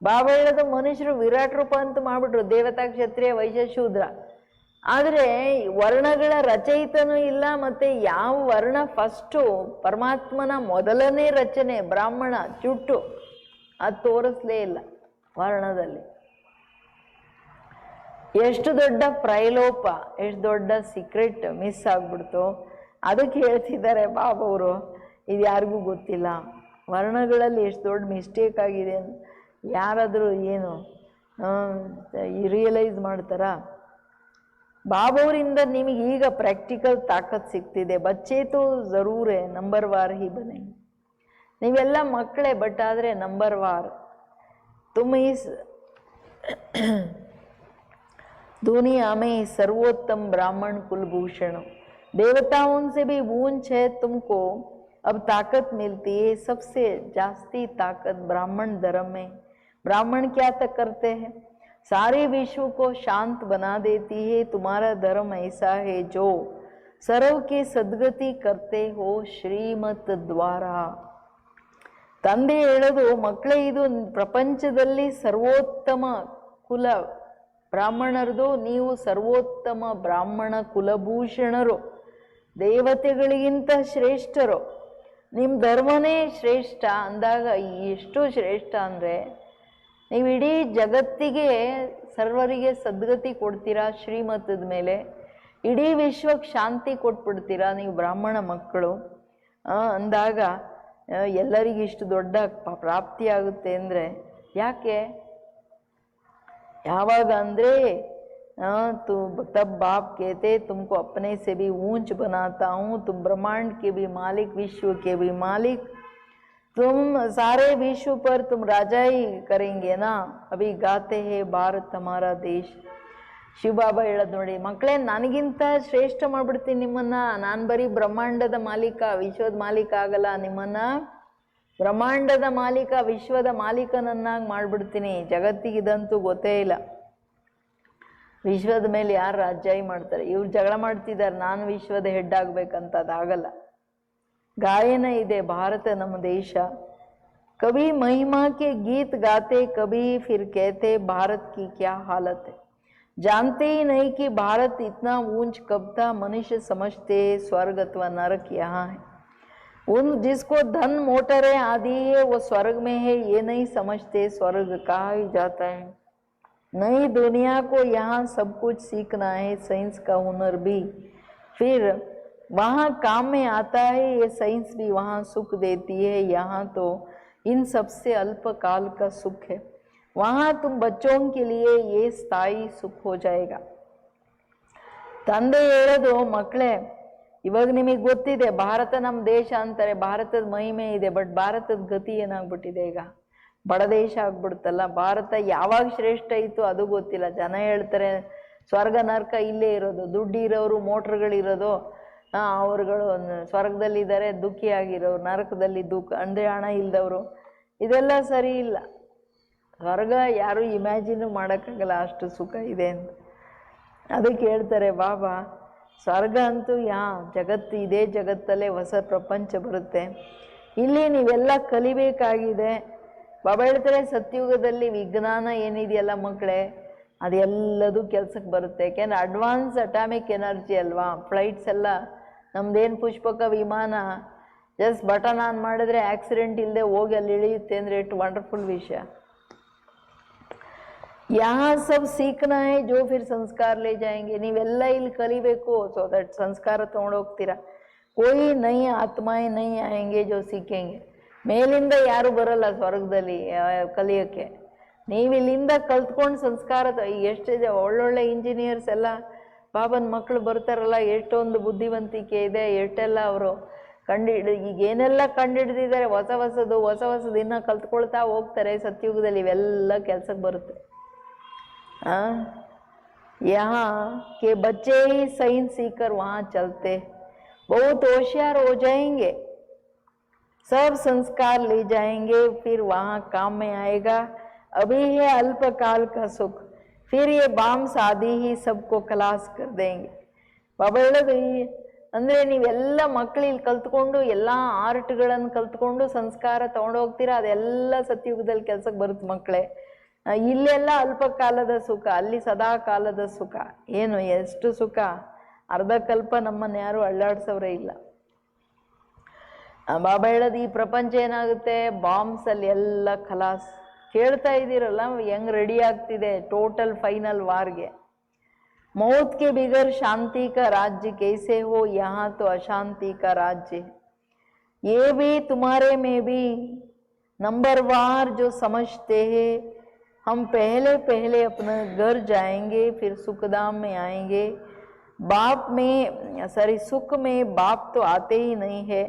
ಬಾಬಾ ಹೇಳೋದು ಮನುಷ್ಯರು ವಿರಾಟ್ ರೂಪ ಅಂತ ಮಾಡ್ಬಿಟ್ರು, ದೇವತಾ, ಕ್ಷತ್ರಿಯ, ವೈಶ್ಯ, ಶೂದ್ರ. ಆದರೆ ವರ್ಣಗಳ ರಚಯಿತನೂ ಇಲ್ಲ, ಮತ್ತೆ ಯಾವ ವರ್ಣ ಫಸ್ಟು ಪರಮಾತ್ಮನ ಮೊದಲನೇ ರಚನೆ ಬ್ರಾಹ್ಮಣ ಚುಟ್ಟು, ಅದು ತೋರಿಸ್ಲೇ ಇಲ್ಲ ವರ್ಣದಲ್ಲಿ. ಎಷ್ಟು ದೊಡ್ಡ ಪ್ರೈಲೋಪ, ಎಷ್ಟು ದೊಡ್ಡ ಸೀಕ್ರೆಟ್ ಮಿಸ್ ಆಗ್ಬಿಡ್ತು. ಅದಕ್ಕೆ ಹೇಳ್ತಿದ್ದಾರೆ ಬಾಬವರು, ಇದು ಯಾರಿಗೂ ಗೊತ್ತಿಲ್ಲ ವರ್ಣಗಳಲ್ಲಿ ಎಷ್ಟು ದೊಡ್ಡ ಮಿಸ್ಟೇಕ್ ಆಗಿದೆ. ಯಾರಾದರೂ ಏನು ರಿಯಲೈಸ್ ಮಾಡ್ತಾರಾ? ಬಾಬಾವರಿಂದ ನಿಮಗೆ ಈಗ ಪ್ರಾಕ್ಟಿಕಲ್ ತಾಕತ್ ಸಿಗ್ತಿದೆ. ಬಚ್ಚೆ ತೋ ಜರೂರ್ ಹೈ, ನಂಬರ್ ವಾರ್ ಹಿ ಬನೆ. ನೀವೆಲ್ಲ ಮಕ್ಕಳೇ, ಬಟ್ ಆದರೆ ನಂಬರ್ ವಾರ್. ತುಮ್ ಇಸ್ दुनिया में सर्वोत्तम ब्राह्मण कुलभूषण. देवताओं से भी ऊंच है तुमको अब ताकत मिलती है. सबसे जास्ती ताकत ब्राह्मण धर्म में. ब्राह्मण क्या तक करते हैं? सारे विश्व को शांत बना देती है. तुम्हारा धर्म ऐसा है जो सर्व के सद्गति करते हो ಶ್ರೀಮತ್ ದ್ವಾರ. ತಂದೆ ಹೇಳೋದು, ಮಕ್ಕಳೇ ಇದು ಪ್ರಪಂಚದಲ್ಲಿ ಸರ್ವೋತ್ತಮ ಕುಲ ಬ್ರಾಹ್ಮಣರದು, ನೀವು ಸರ್ವೋತ್ತಮ ಬ್ರಾಹ್ಮಣ ಕುಲಭೂಷಣರು, ದೇವತೆಗಳಿಗಿಂತ ಶ್ರೇಷ್ಠರು. ನಿಮ್ಮ ಧರ್ಮನೇ ಶ್ರೇಷ್ಠ ಅಂದಾಗ ಎಷ್ಟು ಶ್ರೇಷ್ಠ ಅಂದರೆ, ನೀವು ಇಡೀ ಜಗತ್ತಿಗೆ ಸರ್ವರಿಗೆ ಸದ್ಗತಿ ಕೊಡ್ತೀರಾ ಶ್ರೀಮತದ ಮೇಲೆ. ಇಡೀ ವಿಶ್ವಕ್ಕೆ ಶಾಂತಿ ಕೊಟ್ಬಿಡ್ತೀರಾ ನೀವು ಬ್ರಾಹ್ಮಣ ಮಕ್ಕಳು ಅಂದಾಗ ಎಲ್ಲರಿಗೂ ಇಷ್ಟು ದೊಡ್ಡ ಪ್ರಾಪ್ತಿ ಆಗುತ್ತೆ ಅಂದರೆ ಯಾಕೆ? ಯಾವಾಗ ಅಂದರೆ तब बाप कहते तुमको अपने से भी ऊंच बनाता हूँ, तुम ब्रह्मांड के भी मालिक, विश्व के भी मालिक, तुम सारे विश्व पर तुम राजा ही करेंगे ना. अभी गाते हैं भारत हमारा देश. ಶಿವಬಾಬಾ ಹೇಳೋದು ನೋಡಿ, ಮಕ್ಕಳೇ ನನಗಿಂತ ಶ್ರೇಷ್ಠ ಮಾಡ್ಬಿಡ್ತೀನಿ ನಿಮ್ಮನ್ನ. ನಾನು ಬರೀ ಬ್ರಹ್ಮಾಂಡದ ಮಾಲೀಕ, ವಿಶ್ವದ ಮಾಲೀಕ ಆಗಲ್ಲ. ನಿಮ್ಮನ್ನ ಬ್ರಹ್ಮಾಂಡದ ಮಾಲೀಕ, ವಿಶ್ವದ ಮಾಲೀಕನನ್ನಾಗಿ ಮಾಡಿಬಿಡ್ತೀನಿ. ಜಗತ್ತಿಗಿದಂತೂ ಗೊತ್ತೇ ಇಲ್ಲ. ವಿಶ್ವದ ಮೇಲೆ ಯಾರು ರಾಜ್ಯಾಯಿ ಮಾಡ್ತಾರೆ? ಇವ್ರು ಜಗಳ ಮಾಡ್ತಿದ್ದಾರೆ, ನಾನು ವಿಶ್ವದ ಹೆಡ್ ಆಗ್ಬೇಕಂತ. ಅದಾಗಲ್ಲ. गायन ಇದೆ ಭಾರತ ನಮ್ಮ ದೇಶ. कभी महिमा के गीत गाते, कभी फिर कहते भारत की क्या हालत है. जानते ही नहीं कि भारत इतना ऊंच कब था. मनुष्य समझते स्वर्ग अथवा नरक यहाँ है. उन जिसको धन मोटरें आदि है वो स्वर्ग में है, ये नहीं समझते स्वर्ग कहा ही जाता है. नई दुनिया को यहाँ सब कुछ सीखना है, साइंस का हुनर भी फिर वहाँ काम में आता है. ये साइंस भी वहाँ सुख देती है. यहाँ तो इन सबसे अल्प काल का सुख है. वहाँ तुम बच्चों के लिए ये स्थायी सुख हो जाएगा. ತಂದೆ ಹೇಳೋದು, ಮಕ್ಕಳೇ ಇವಾಗ ನಿಮಗೆ ಗೊತ್ತಿದೆ ಭಾರತ ನಮ್ಮ ದೇಶ ಅಂತಾರೆ, ಭಾರತದ ಮಹಿಮೆ ಇದೆ, ಬಟ್ ಭಾರತದ ಗತಿ ಏನಾಗ್ಬಿಟ್ಟಿದೆ ಈಗ, ಬಡ ದೇಶ ಆಗ್ಬಿಡುತ್ತಲ್ಲ. ಭಾರತ ಯಾವಾಗ ಶ್ರೇಷ್ಠ ಇತ್ತು ಅದು ಗೊತ್ತಿಲ್ಲ. ಜನ ಹೇಳ್ತಾರೆ ಸ್ವರ್ಗ ನರಕ ಇಲ್ಲೇ ಇರೋದು, ದುಡ್ಡು ಇರೋರು ಮೋಟ್ರ್ಗಳಿರೋದು ಅವ್ರುಗಳು ಸ್ವರ್ಗದಲ್ಲಿದ್ದಾರೆ, ದುಃಖಿಯಾಗಿರೋರು ನರಕದಲ್ಲಿ ದುಃಖ ಅಂದರೆ ಹಣ ಇಲ್ದವರು. ಇದೆಲ್ಲ ಸರಿ ಇಲ್ಲ. ಸ್ವರ್ಗ ಯಾರು ಇಮ್ಯಾಜಿನು ಮಾಡೋಕ್ಕಾಗಲ್ಲ, ಅಷ್ಟು ಸುಖ ಇದೆ ಅಂತ. ಅದಕ್ಕೆ ಹೇಳ್ತಾರೆ ಬಾಬಾ, ಸ್ವರ್ಗ ಅಂತೂ ಜಗತ್ತು ಇದೇ ಜಗತ್ತಲ್ಲೇ ಹೊಸ ಪ್ರಪಂಚ ಬರುತ್ತೆ, ಇಲ್ಲಿ ನೀವೆಲ್ಲ ಕಲಿಬೇಕಾಗಿದೆ. ಬಾಬಾ ಹೇಳ್ತಾರೆ ಸತ್ಯುಗದಲ್ಲಿ ವಿಜ್ಞಾನ ಏನಿದೆಯಲ್ಲ ಮಕ್ಕಳೇ, ಅದೆಲ್ಲದೂ ಕೆಲ್ಸಕ್ಕೆ ಬರುತ್ತೆ. ಯಾಕೆಂದರೆ ಅಡ್ವಾನ್ಸ್ ಅಟಾಮಿಕ್ ಎನರ್ಜಿ ಅಲ್ವಾ. ಫ್ಲೈಟ್ಸ್ ಎಲ್ಲ ನಮ್ದೇನು ಪುಷ್ಪಕ ವಿಮಾನ ಜಸ್ಟ್ ಬಟನ್ ಆನ್ ಮಾಡಿದ್ರೆ ಆಕ್ಸಿಡೆಂಟ್ ಇಲ್ಲದೆ ಹೋಗಿ ಅಲ್ಲಿ ಇಳಿಯುತ್ತೆ ಅಂದರೆ ಎಷ್ಟು ವಂಡರ್ಫುಲ್ ವಿಷಯ. यहाँ सब सीखना है जो फिर संस्कार ले जाएंगे. ನೀವೆಲ್ಲ ಇಲ್ಲಿ ಕಲಿಬೇಕು, ಸೊ ದಟ್ ಸಂಸ್ಕಾರ ತೊಗೊಂಡೋಗ್ತೀರಾ. कोई नई आत्माएं नहीं आएंगे जो सीखेंगे. ಮೇಲಿಂದ ಯಾರು ಬರಲ್ಲ ಸ್ವರ್ಗದಲ್ಲಿ ಕಲಿಯೋಕ್ಕೆ. ನೀವು ಇಲ್ಲಿಂದ ಕಲ್ತ್ಕೊಂಡು ಸಂಸ್ಕಾರ ಎಷ್ಟಿದೆ. ಒಳ್ಳೊಳ್ಳೆ ಇಂಜಿನಿಯರ್ಸ್ ಎಲ್ಲ ಬಾಬನ ಮಕ್ಕಳು ಬರ್ತಾರಲ್ಲ, ಎಷ್ಟೊಂದು ಬುದ್ಧಿವಂತಿಕೆ ಇದೆ, ಎಷ್ಟೆಲ್ಲ ಅವರು ಈಗ ಏನೆಲ್ಲ ಕಂಡುಹಿಡಿದಿದ್ದಾರೆ, ಹೊಸ ಹೊಸದು ಇನ್ನೂ ಕಲ್ತ್ಕೊಳ್ತಾ ಹೋಗ್ತಾರೆ. ಸತ್ಯುಗದಲ್ಲಿ ಇವೆಲ್ಲ ಕೆಲ್ಸಕ್ಕೆ ಬರುತ್ತೆ. यहाँ के बच्चे ही साइंस सीखकर वहाँ चलते, बहुत होशियार हो जाएंगे, सब संस्कार ले जाएंगे, फिर वहाँ काम में आएगा. अभी है अल्पकाल का सुख, फिर ये बाम्स आदि ही सबको खलास कर देंगे. ಬಾಬಾ ಹೇಳೋದು ಅಂದರೆ ನೀವೆಲ್ಲ ಮಕ್ಕಳು ಇಲ್ಲಿ ಕಲ್ತ್ಕೊಂಡು ಎಲ್ಲ ಆರ್ಟ್ಗಳನ್ನು ಕಲ್ತ್ಕೊಂಡು ಸಂಸ್ಕಾರ ತೊಗೊಂಡೋಗ್ತೀರಾ, ಅದೆಲ್ಲ ಸತ್ಯುಗದಲ್ಲಿ ಕೆಲ್ಸಕ್ಕೆ ಬರುತ್ತೆ ಮಕ್ಕಳೇ. ಇಲ್ಲೆಲ್ಲ ಅಲ್ಪ ಕಾಲದ ಸುಖ, ಅಲ್ಲಿ ಸದಾ ಕಾಲದ ಸುಖ. ಏನು ಎಷ್ಟು ಸುಖ, ಅರ್ಧ ಕಲ್ಪ ನಮ್ಮನ್ನು ಯಾರು ಅಳ್ಳಾಡ್ಸೋರೇ ಇಲ್ಲ. ಬಾಬಾ ಹೇಳೋದು ಈ ಪ್ರಪಂಚ ಏನಾಗುತ್ತೆ, ಬಾಂಬ್ಸಲ್ಲಿ ಎಲ್ಲ ಖಲಾಸ್. ಕೇಳ್ತಾ ಇದ್ದೀರಲ್ಲ ಹೆಂಗ್ ರೆಡಿ ಆಗ್ತಿದೆ ಟೋಟಲ್ ಫೈನಲ್ ವಾರ್ಗೆ. मौत के बिगर शांति का राज्य कैसे हो, यहाँ तो अशांति का राज्य है. ये भी तुम्हारे में भी नंबरवार जो समझते हैं, हम पहले पहले अपने घर जाएंगे, फिर सुखधाम में आएंगे. सुख में बाप तो आते ही नहीं है.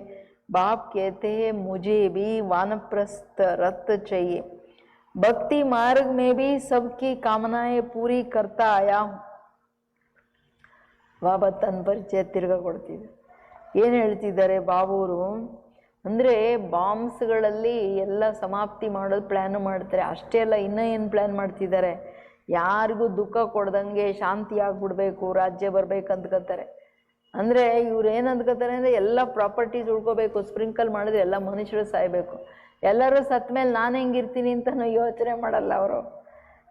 बाप कहते हैं मुझे भी वानप्रस्थ रथ चाहिए. भक्ति मार्ग में भी सबकी कामनाएं पूरी करता आया हूँ. ಬಾಬಾ ತನ್ನ ಪರಿಚಯ ತಿರ್ಗಾ ಕೊಡ್ತಿದ್ದೆ. ಏನು ಹೇಳ್ತಿದ್ದಾರೆ ಬಾಬೂರು ಅಂದರೆ, ಬಾಂಬ್ಸ್ಗಳಲ್ಲಿ ಎಲ್ಲ ಸಮಾಪ್ತಿ ಮಾಡೋದು ಪ್ಲ್ಯಾನು ಮಾಡ್ತಾರೆ. ಅಷ್ಟೇ ಅಲ್ಲ, ಇನ್ನೂ ಏನು ಪ್ಲ್ಯಾನ್ ಮಾಡ್ತಿದ್ದಾರೆ, ಯಾರಿಗೂ ದುಃಖ ಕೊಡ್ದಂಗೆ ಶಾಂತಿ ಆಗ್ಬಿಡ್ಬೇಕು, ರಾಜ್ಯ ಬರ್ಬೇಕು ಅಂದ್ಕೋತಾರೆ. ಅಂದರೆ ಇವ್ರು ಏನು ಅಂದ್ಕೋತಾರೆ ಅಂದರೆ ಎಲ್ಲ ಪ್ರಾಪರ್ಟೀಸ್ ಉಳ್ಕೋಬೇಕು, ಸ್ಪ್ರಿಂಕಲ್ ಮಾಡಿದ್ರೆ ಎಲ್ಲ ಮನುಷ್ಯರು ಸಾಯಬೇಕು. ಎಲ್ಲರೂ ಸತ್ತ ಮೇಲೆ ನಾನು ಹೆಂಗಿರ್ತೀನಿ ಅಂತಲೂ ಯೋಚನೆ ಮಾಡಲ್ಲ ಅವರು.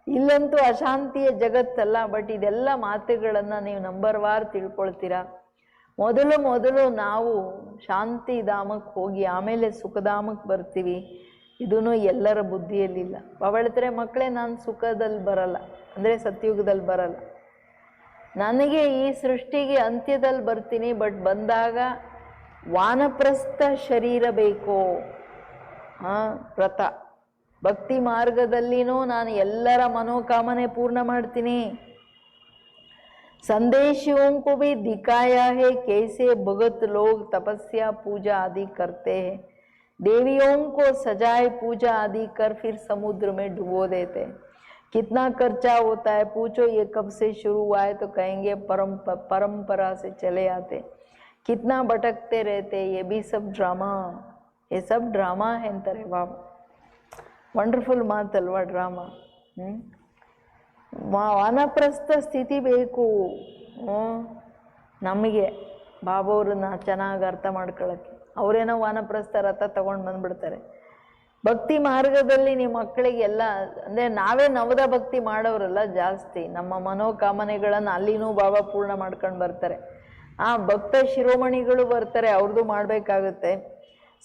ಇಲ್ಲಂತೂ ಅಶಾಂತಿಯ ಜಗತ್ತಲ್ಲ. ಬಟ್ ಇದೆಲ್ಲ ಮಾತುಗಳನ್ನು ನೀವು ನಂಬರ್ವಾರ್ ತಿಳ್ಕೊಳ್ತೀರಾ. ಮೊದಲು ನಾವು ಶಾಂತಿಧಾಮಕ್ಕೆ ಹೋಗಿ ಆಮೇಲೆ ಸುಖಧಾಮಕ್ಕೆ ಬರ್ತೀವಿ. ಇದೂ ಎಲ್ಲರ ಬುದ್ಧಿಯಲ್ಲಿಲ್ಲ. ಬಾಬಾ ಹೇಳ್ತಾರೆ, ಮಕ್ಕಳೇ ನಾನು ಸುಖದಲ್ಲಿ ಬರಲ್ಲ, ಅಂದರೆ ಸತ್ಯುಗದಲ್ಲಿ ಬರಲ್ಲ. ನನಗೆ ಈ ಸೃಷ್ಟಿಗೆ ಅಂತ್ಯದಲ್ಲಿ ಬರ್ತೀನಿ. ಬಟ್ ಬಂದಾಗ ವಾನಪ್ರಸ್ಥ ಶರೀರ ಬೇಕು. ವ್ರತ ಭಕ್ತಿ ಮಾರ್ಗದಲ್ಲಿನೂ ನಾನು ಎಲ್ಲರ ಮನೋಕಾಮನೆ ಪೂರ್ಣ ಮಾಡ್ತೀನಿ. संदेशियों को भी दिखाया है कैसे भगत लोग तपस्या पूजा आदि करते हैं. देवियों को सजाए पूजा आदि कर फिर समुद्र में डुबो देते हैं. कितना खर्चा होता है पूछो, ये कब से शुरू हुआ है तो कहेंगे परंपरा से चले आते. कितना भटकते रहते, ये भी सब ड्रामा, ये सब ड्रामा है अंतरे बाबा. Wonderful ಮಾತಲ್ವಾ drama. ವಾನಪ್ರಸ್ಥ ಸ್ಥಿತಿ ಬೇಕು ನಮಗೆ ಬಾಬಾ ಅವ್ರನ್ನ ಚೆನ್ನಾಗಿ ಅರ್ಥ ಮಾಡ್ಕೊಳ್ಳೋಕ್ಕೆ. ಅವರೇನೋ ವಾನಪ್ರಸ್ಥ ರಥ ತಗೊಂಡು ಬಂದ್ಬಿಡ್ತಾರೆ. ಭಕ್ತಿ ಮಾರ್ಗದಲ್ಲಿ ನಿಮ್ಮ ಮಕ್ಕಳಿಗೆಲ್ಲ ಅಂದರೆ ನಾವೇ ನವದ ಭಕ್ತಿ ಮಾಡೋರಲ್ಲ ಜಾಸ್ತಿ, ನಮ್ಮ ಮನೋಕಾಮನೆಗಳನ್ನು ಅಲ್ಲಿನೂ ಬಾಬಾ ಪೂರ್ಣ ಮಾಡ್ಕೊಂಡು ಬರ್ತಾರೆ. ಭಕ್ತ ಶಿರೋಮಣಿಗಳು ಬರ್ತಾರೆ, ಅವ್ರದ್ದು ಮಾಡಬೇಕಾಗುತ್ತೆ.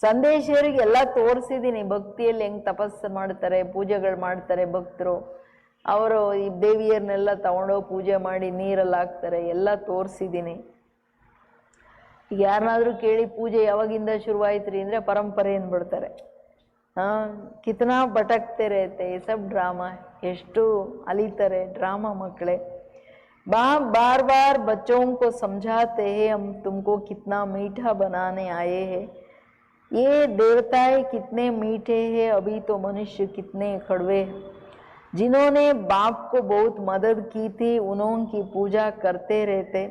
ಸಂದೇಶರಿಗೆ ಎಲ್ಲ ತೋರಿಸಿದ್ದೀನಿ, ಭಕ್ತಿಯಲ್ಲಿ ಹೆಂಗೆ ತಪಸ್ಸು ಮಾಡ್ತಾರೆ, ಪೂಜೆಗಳು ಮಾಡ್ತಾರೆ ಭಕ್ತರು. ಅವರು ಈ ದೇವಿಯರನ್ನೆಲ್ಲ ತಗೊಂಡೋಗಿ ಪೂಜೆ ಮಾಡಿ ನೀರಲ್ಲಿ ಹಾಕ್ತಾರೆ, ಎಲ್ಲ ತೋರಿಸಿದ್ದೀನಿ. ಈಗ ಯಾರನ್ನಾದ್ರೂ ಕೇಳಿ ಪೂಜೆ ಯಾವಾಗಿಂದ ಶುರುವಾಯ್ತು ರೀ ಅಂದರೆ ಪರಂಪರೆ ಅಂದ್ಬಿಡ್ತಾರೆ. ಕಿತನಾ ಭಟಕ್ತೆ रहते ये सब ड्रामा, ಎಷ್ಟು ಅಲಿತಾರೆ ಡ್ರಾಮಾ ಮಕ್ಕಳೇ. बार बार बच्चों को समझाते हैं हम तुमको कितना मीठा बनाने आए हैं, ये देवताएं कितने मीठे हैं, अभी तो मनुष्य कितने कड़वे हैं. जिन्होंने बाप को बहुत मदद की थी उन्होंने पूजा करते रहते,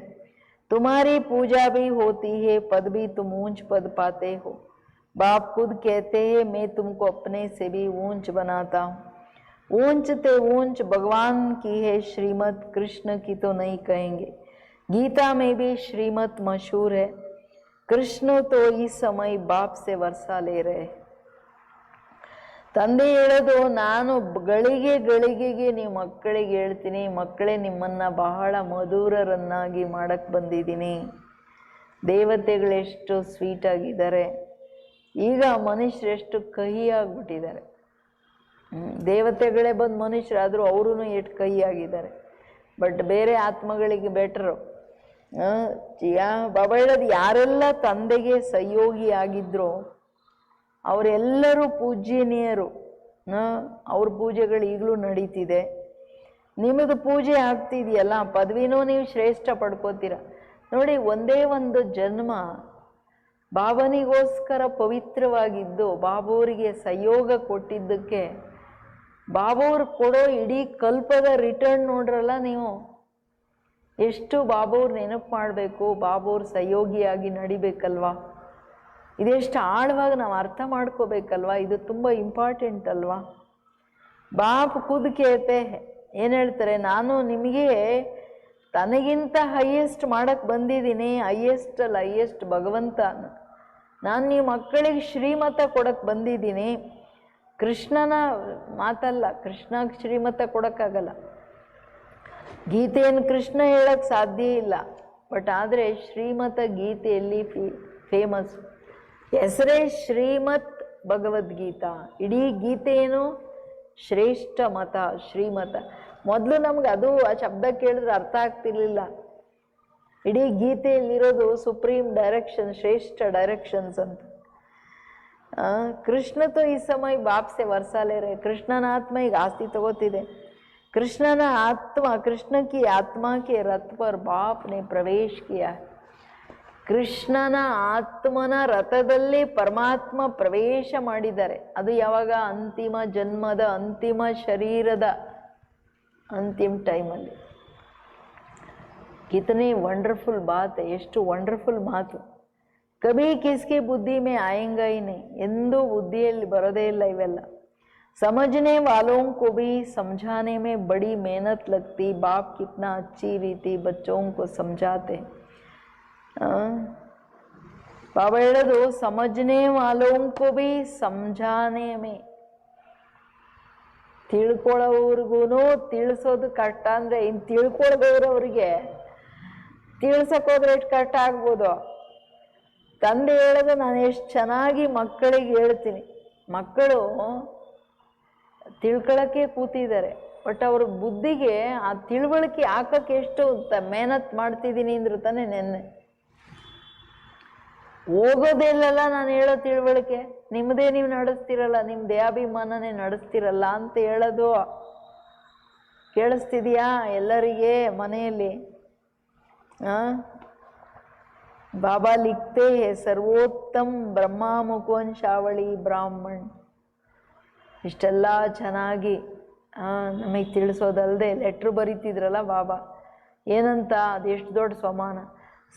तुम्हारी पूजा भी होती है, पद भी तुम ऊंच पद पाते हो. बाप खुद कहते हैं मैं तुमको अपने से भी ऊंच बनाता हूँ. ऊंच ते ऊंच भगवान की है श्रीमत, कृष्ण की तो नहीं कहेंगे. गीता में भी श्रीमत मशहूर है. कृष्ण तो इस समय बाप से वर्षा ले रहे. ತಂದೆ ಹೇಳೋದು, ನಾನು ಗಳಿಗೆ ಗಳಿಗೆಗೆ ನೀವು ಮಕ್ಕಳಿಗೆ ಹೇಳ್ತೀನಿ, ಮಕ್ಕಳೇ ನಿಮ್ಮನ್ನು ಬಹಳ ಮಧುರರನ್ನಾಗಿ ಮಾಡಕ್ಕೆ ಬಂದಿದ್ದೀನಿ. ದೇವತೆಗಳೆಷ್ಟು ಸ್ವೀಟ್ ಆಗಿದ್ದಾರೆ, ಈಗ ಮನುಷ್ಯರೆಷ್ಟು ಕಹಿಯಾಗ್ಬಿಟ್ಟಿದ್ದಾರೆ. ದೇವತೆಗಳೇ ಬಂದು ಮನುಷ್ಯರಾದರೂ ಅವರೂ ಎಷ್ಟು ಕಹಿಯಾಗಿದ್ದಾರೆ. ಬಟ್ ಬೇರೆ ಆತ್ಮಗಳಿಗೆ ಬೆಟ್ರು. ಬಾಬಾ ಹೇಳೋದು, ಯಾರೆಲ್ಲ ತಂದೆಗೆ ಸಹಯೋಗಿ ಆಗಿದ್ರು ಅವರೆಲ್ಲರೂ ಪೂಜ್ಯನೀಯರು. ಅವ್ರ ಪೂಜೆಗಳು ಈಗಲೂ ನಡೀತಿದೆ. ನಿಮ್ಮದು ಪೂಜೆ ಆಗ್ತಿದೆಯಲ್ಲ, ಪದವಿನೂ ನೀವು ಶ್ರೇಷ್ಠ ಪಡ್ಕೋತೀರ. ನೋಡಿ, ಒಂದೇ ಒಂದು ಜನ್ಮ ಬಾಬನಿಗೋಸ್ಕರ ಪವಿತ್ರವಾಗಿದ್ದು ಬಾಬೋರಿಗೆ ಸಹಯೋಗ ಕೊಟ್ಟಿದ್ದಕ್ಕೆ ಬಾಬೋರು ಕೊಡೋ ಇಡೀ ಕಲ್ಪದ ರಿಟರ್ನ್ ನೋಡ್ರಲ್ಲ ನೀವು. ಎಷ್ಟು ಬಾಬೋರ್ ನೆನಪು ಮಾಡಬೇಕು, ಬಾಬೋರ್ ಸಹಯೋಗಿಯಾಗಿ ನಡಿಬೇಕಲ್ವಾ. ಇದೆಷ್ಟು ಆಳವಾಗಿ ನಾವು ಅರ್ಥ ಮಾಡ್ಕೋಬೇಕಲ್ವಾ. ಇದು ತುಂಬ ಇಂಪಾರ್ಟೆಂಟ್ ಅಲ್ವಾ. ಬಾಪ್ ಖುದ್ ಕೇಳ್ತೆ ಏನು ಹೇಳ್ತಾರೆ, ನಾನು ನಿಮಗೆ ತನಗಿಂತ ಹೈಯೆಸ್ಟ್ ಮಾಡಕ್ಕೆ ಬಂದಿದ್ದೀನಿ. ಹೈಯೆಸ್ಟ್ ಅಲ್ಲ, ಹೈಯೆಸ್ಟ್ ಭಗವಂತ. ನಾನು ನೀವು ಮಕ್ಕಳಿಗೆ ಶ್ರೀಮತ ಕೊಡಕ್ಕೆ ಬಂದಿದ್ದೀನಿ. ಕೃಷ್ಣನ ಮಾತಲ್ಲ, ಕೃಷ್ಣಗೆ ಶ್ರೀಮತ ಕೊಡೋಕ್ಕಾಗಲ್ಲ. ಗೀತೆಯನ್ನು ಕೃಷ್ಣ ಹೇಳಕ್ಕೆ ಸಾಧ್ಯ ಇಲ್ಲ. ಬಟ್ ಆದರೆ ಶ್ರೀಮತ ಗೀತೆಯಲ್ಲಿ ಫೇಮಸ್. ಹೆಸರೇ ಶ್ರೀಮತ್ ಭಗವದ್ಗೀತಾ. ಇಡೀ ಗೀತೆಯೇನು ಶ್ರೇಷ್ಠ ಮತ, ಶ್ರೀಮತ. ಮೊದಲು ನಮ್ಗೆ ಅದು ಆ ಶಬ್ದ ಕೇಳಿದ್ರೆ ಅರ್ಥ ಆಗ್ತಿರ್ಲಿಲ್ಲ. ಇಡೀ ಗೀತೆಯಲ್ಲಿರೋದು ಸುಪ್ರೀಂ ಡೈರೆಕ್ಷನ್, ಶ್ರೇಷ್ಠ ಡೈರೆಕ್ಷನ್ಸ್ ಅಂತ. ಕೃಷ್ಣ ತೋ ಈ ಸಮಯ ಬಾಪ್ ಸೆ ವರ್ಸಾಲೆ ರೇ. ಕೃಷ್ಣನ ಆತ್ಮ ಈಗ ಆಸ್ತಿ ತಗೋತಿದೆ. कृष्ण आत्मा, कृष्ण की आत्मा के रथ पर बाप ने प्रवेश किया. ಕೃಷ್ಣನ ಆತ್ಮನ ರಥದಲ್ಲಿ ಪರಮಾತ್ಮ ಪ್ರವೇಶ ಮಾಡಿದ್ದಾರೆ. ಅದು ಯಾವಾಗ? ಅಂತಿಮ ಜನ್ಮದ ಅಂತಿಮ ಶರೀರದ ಅಂತಿಮ ಟೈಮಲ್ಲಿ. ಕಿತನೆ ವಂಡರ್ಫುಲ್ ಬಾತ್, ಎಷ್ಟು ವಂಡರ್ಫುಲ್ ಮಾತು. ಕಭಿ ಕಿಸ್ಕಿ ಬುದ್ಧಿ ಮೇ ಆಯಂಗಾ ಹಿ ನಹೀ, ಎಂದೂ ಬುದ್ಧಿಯಲ್ಲಿ ಬರೋದೇ ಇಲ್ಲ ಇವೆಲ್ಲ. समझने वालों को भी समझाने में बड़ी मेहनत लगती. बाप कितना अच्छी रीति बच्चों को समझाते. बाबा ಹೇಳೋದು, समझने वालों को भी समझाने में, ತಿಳ್ಕೊಳ್ಳೋವ್ರಿಗೂ ತಿಳಿಸೋದು ಕಷ್ಟ. ಅಂದರೆ ಇನ್ನು ತಿಳ್ಕೊಳ್ದವ್ರವ್ರಿಗೆ ತಿಳ್ಸಕ್ಕೋದ್ರೆ ಎಷ್ಟು ಕಷ್ಟ ಆಗ್ಬೋದು. ತಂದೆ ಹೇಳೋದು ನಾನು ಎಷ್ಟು ಚೆನ್ನಾಗಿ ಮಕ್ಕಳಿಗೆ ಹೇಳ್ತೀನಿ. ಮಕ್ಕಳು ತಿಳ್ಕೊಳ್ಳೋಕ್ಕೆ ಕೂತಿದ್ದಾರೆ. ಬಟ್ ಅವ್ರ ಬುದ್ಧಿಗೆ ಆ ತಿಳುವಳಿಕೆ ಹಾಕಕ್ಕೆ ಎಷ್ಟು ಮೆಹನತ್ ಮಾಡ್ತಿದ್ದೀನಿ ಅಂದ್ರು ತಾನೆ. ನೆನ್ನೆ ಹೋಗೋದಿಲ್ಲಲ್ಲ ನಾನು ಹೇಳೋ ತಿಳುವಳಿಕೆ, ನಿಮ್ಮದೇ ನೀವು ನಡೆಸ್ತಿರಲ್ಲ, ನಿಮ್ಮ ದೇಹಾಭಿಮಾನನೇ ನಡೆಸ್ತಿರಲ್ಲ ಅಂತ ಹೇಳೋದು. ಕೇಳಿಸ್ತಿದೆಯಾ ಎಲ್ಲರಿಗೆ ಮನೆಯಲ್ಲಿ? ಬಾಬಾ ಲಿಖತೆ ಹೇ ಸರ್ವೋತ್ತಮ್ ಬ್ರಹ್ಮ ಮುಖವಂಶಾವಳಿ ಬ್ರಾಹ್ಮಣ್. ಇಷ್ಟೆಲ್ಲ ಚೆನ್ನಾಗಿ ನಮಗೆ ತಿಳಿಸೋದಲ್ಲದೆ ಲೆಟ್ರ್ ಬರೀತಿದ್ರಲ್ಲ ಬಾಬಾ. ಏನಂತ? ಅದೆಷ್ಟು ದೊಡ್ಡ ಸ್ವಮಾನ.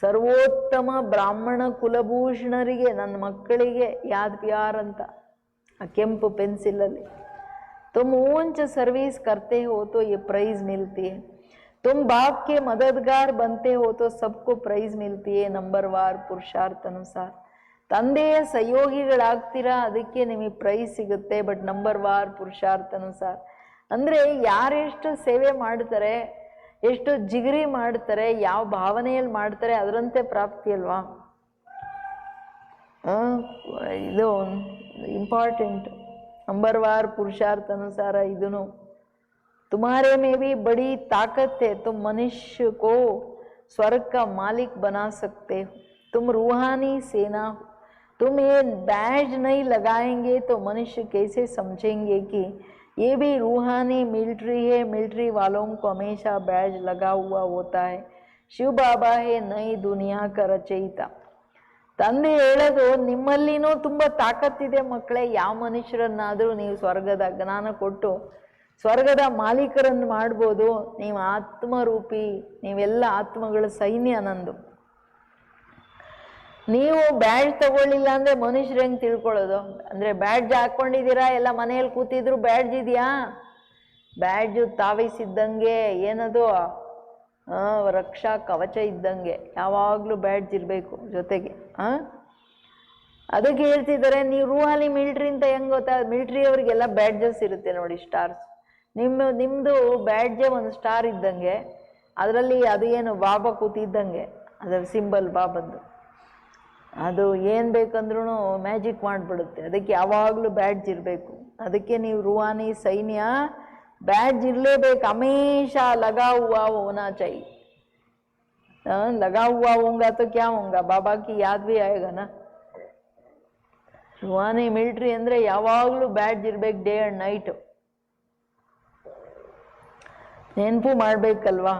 ಸರ್ವೋತ್ತಮ ಬ್ರಾಹ್ಮಣ ಕುಲಭೂಷಣರಿಗೆ, ನನ್ನ ಮಕ್ಕಳಿಗೆ ಯಾದ್ ಪ್ಯಾರ್ ಅಂತ ಆ ಕೆಂಪು ಪೆನ್ಸಿಲಲ್ಲಿ. ತುಮ್ ऊंच सर्विस करते हो तो ये प्राइज मिलती है. तुम बाप के मददगार बनते हो तो सबको प्राइज मिलती है नंबरवार पुरुषार्थ अनुसार. ತಂದೆಯ ಸಹಯೋಗಿಗಳಾಗ್ತೀರಾ, ಅದಕ್ಕೆ ನಿಮಗೆ ಪ್ರೈಸ್ ಸಿಗುತ್ತೆ. ಬಟ್ ನಂಬರ್ ವಾರ್ ಪುರುಷಾರ್ಥಾನುಸಾರ ಅಂದರೆ ಯಾರೆಷ್ಟು ಸೇವೆ ಮಾಡ್ತಾರೆ, ಎಷ್ಟು ಜಿಗರಿ ಮಾಡ್ತಾರೆ, ಯಾವ ಭಾವನೆಯಲ್ಲಿ ಮಾಡ್ತಾರೆ ಅದರಂತೆ ಪ್ರಾಪ್ತಿ ಅಲ್ವಾ. ಇದು ಇಂಪಾರ್ಟೆಂಟ್. ನಂಬರ್ ವಾರ್ ಪುರುಷಾರ್ಥಾನುಸಾರ ಇದೂ तुम्हारे में भी बड़ी ताकत है, तुम मनुष्य को स्वर्ग का मालिक बना सकते हो, तुम रूहानी सेना हो. तुम ये बैज नहीं लगाएंगे तो मनुष्य कैसे समझेंगे कि ये भी रूहानी मिलिट्री है. मिलिट्री वालों को हमेशा बैज लगा हुआ होता है. शिव बाबा है नई दुनिया का रचयिता. ತಂದೆ ಹೇಳೋದು ನಿಮ್ಮಲ್ಲಿನೂ ತುಂಬ ತಾಕತ್ತಿದೆ ಮಕ್ಕಳೇ. ಯಾವ ಮನುಷ್ಯರನ್ನಾದರೂ ನೀವು ಸ್ವರ್ಗದ ಜ್ಞಾನ ಕೊಟ್ಟು ಸ್ವರ್ಗದ ಮಾಲೀಕರನ್ನು ಮಾಡ್ಬೋದು. ನೀವು ಆತ್ಮರೂಪಿ, ನೀವೆಲ್ಲ ಆತ್ಮಗಳ ಸೈನ್ಯ ನಂದು. ನೀವು ಬ್ಯಾಡ್ಜ್ ತಗೊಳ್ಳಿಲ್ಲ ಅಂದರೆ ಮನುಷ್ಯರು ಹೆಂಗೆ ತಿಳ್ಕೊಳ್ಳೋದು? ಅಂದರೆ ಬ್ಯಾಡ್ಜ್ ಹಾಕ್ಕೊಂಡಿದ್ದೀರಾ, ಎಲ್ಲ ಮನೆಯಲ್ಲಿ ಕೂತಿದ್ರು ಬ್ಯಾಡ್ಜ್ ಇದೆಯಾ? ಬ್ಯಾಡ್ಜು ತಾವಿಸಿದ್ದಂಗೆ, ಏನದು ರಕ್ಷಾ ಕವಚ ಇದ್ದಂಗೆ, ಯಾವಾಗಲೂ ಬ್ಯಾಡ್ಜ್ ಇರಬೇಕು ಜೊತೆಗೆ. ಅದಕ್ಕೆ ಹೇಳ್ತಿದ್ದಾರೆ ನೀವು ರೂಹಾಲಿ ಮಿಲಿಟ್ರಿ ಅಂತ ಹೆಂಗೆ ಗೊತ್ತಾ? ಮಿಲಿಟ್ರಿಯವರಿಗೆಲ್ಲ ಬ್ಯಾಡ್ಜಸ್ ಇರುತ್ತೆ ನೋಡಿ, ಸ್ಟಾರ್ಸ್. ನಿಮ್ಮದು ಬ್ಯಾಡ್ಜೇ ಒಂದು ಸ್ಟಾರ್ ಇದ್ದಂಗೆ, ಅದರಲ್ಲಿ ಅದು ಏನು ಬಾಬಾ ಕೂತಿದ್ದಂಗೆ, ಅದರ ಸಿಂಬಲ್ ಬಾಬಂದು. ಅದು ಏನು ಬೇಕಂದ್ರೂ ಮ್ಯಾಜಿಕ್ ಮಾಡಿಬಿಡುತ್ತೆ. ಅದಕ್ಕೆ ಯಾವಾಗಲೂ ಬ್ಯಾಡ್ಜ್ ಇರಬೇಕು. ಅದಕ್ಕೆ ನೀವು ರೂಹಾನಿ ಸೈನ್ಯ, बैज इरलेಬೇಕು. हमेशा लगा हुआ होना चाहिए. लगा हुआ होगा तो क्या होगा, बाबा की याद भी आएगा ना. ರೂಹಾನಿ ಮಿಲಿಟ್ರಿ ಅಂದರೆ ಯಾವಾಗಲೂ ಬ್ಯಾಡ್ಜ್ ಇರಬೇಕು, ಡೇ ಆ್ಯಂಡ್ ನೈಟ್. ನೆನಪು ಮಾಡಬೇಕಲ್ವಾ.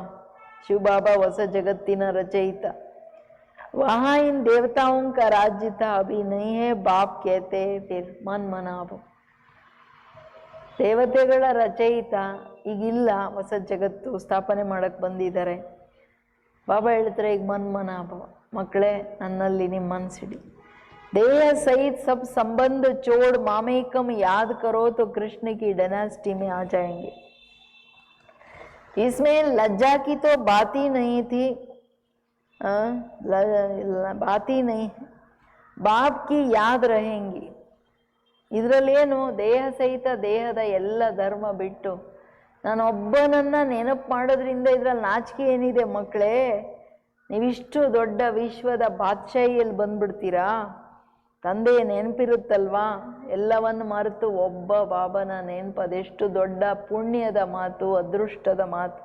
शिव बाबा ಹೊಸ ಜಗತ್ತಿನ ರಚಯಿತ. वहाँ इन देवताओं का राज्य था, अभी नहीं है. बाप कहते फिर मन मनाओ. ದೇವತೆಗಳ ರಚಯಿತ ಈಗಿಲ್ಲ, ಹೊಸ ಜಗತ್ತು ಸ್ಥಾಪನೆ ಮಾಡಕ್ಕೆ ಬಂದಿದ್ದಾರೆ. ಬಾಬಾ ಹೇಳ್ತಾರೆ ಈಗ ಮನ್ಮನಾಭವ, ಮಕ್ಕಳೇ ನನ್ನಲ್ಲಿ ನಿಮ್ಮ ಮನಸ್ಸಿಡಿ. देह सहित सब संबंध छोड़ मामेकम याद करो तो कृष्ण की डायनेस्टी में आ जाएंगे. इसमें लज्जा की तो बात ही नहीं थी, बात ही नहीं. बाप की याद रहेंगी. ಇದರಲ್ಲೇನು ದೇಹ ಸಹಿತ ದೇಹದ ಎಲ್ಲ ಧರ್ಮ ಬಿಟ್ಟು ನಾನೊಬ್ಬನನ್ನ ನೆನಪು ಮಾಡೋದ್ರಿಂದ ಇದರಲ್ಲಿ ನಾಚಿಕೆ ಏನಿದೆ ಮಕ್ಕಳೇ? ನೀವಿಷ್ಟು ದೊಡ್ಡ ವಿಶ್ವದ ಬಾದ್ಶಾಹಿಯಲ್ಲಿ ಬಂದ್ಬಿಡ್ತೀರಾ. ತಂದೆ ನೆನಪಿರುತ್ತಲ್ವಾ, ಎಲ್ಲವನ್ನು ಮರೆತು ಒಬ್ಬ ಬಾಬನ ನೆನಪು, ಅದೆಷ್ಟು ದೊಡ್ಡ ಪುಣ್ಯದ ಮಾತು, ಅದೃಷ್ಟದ ಮಾತು.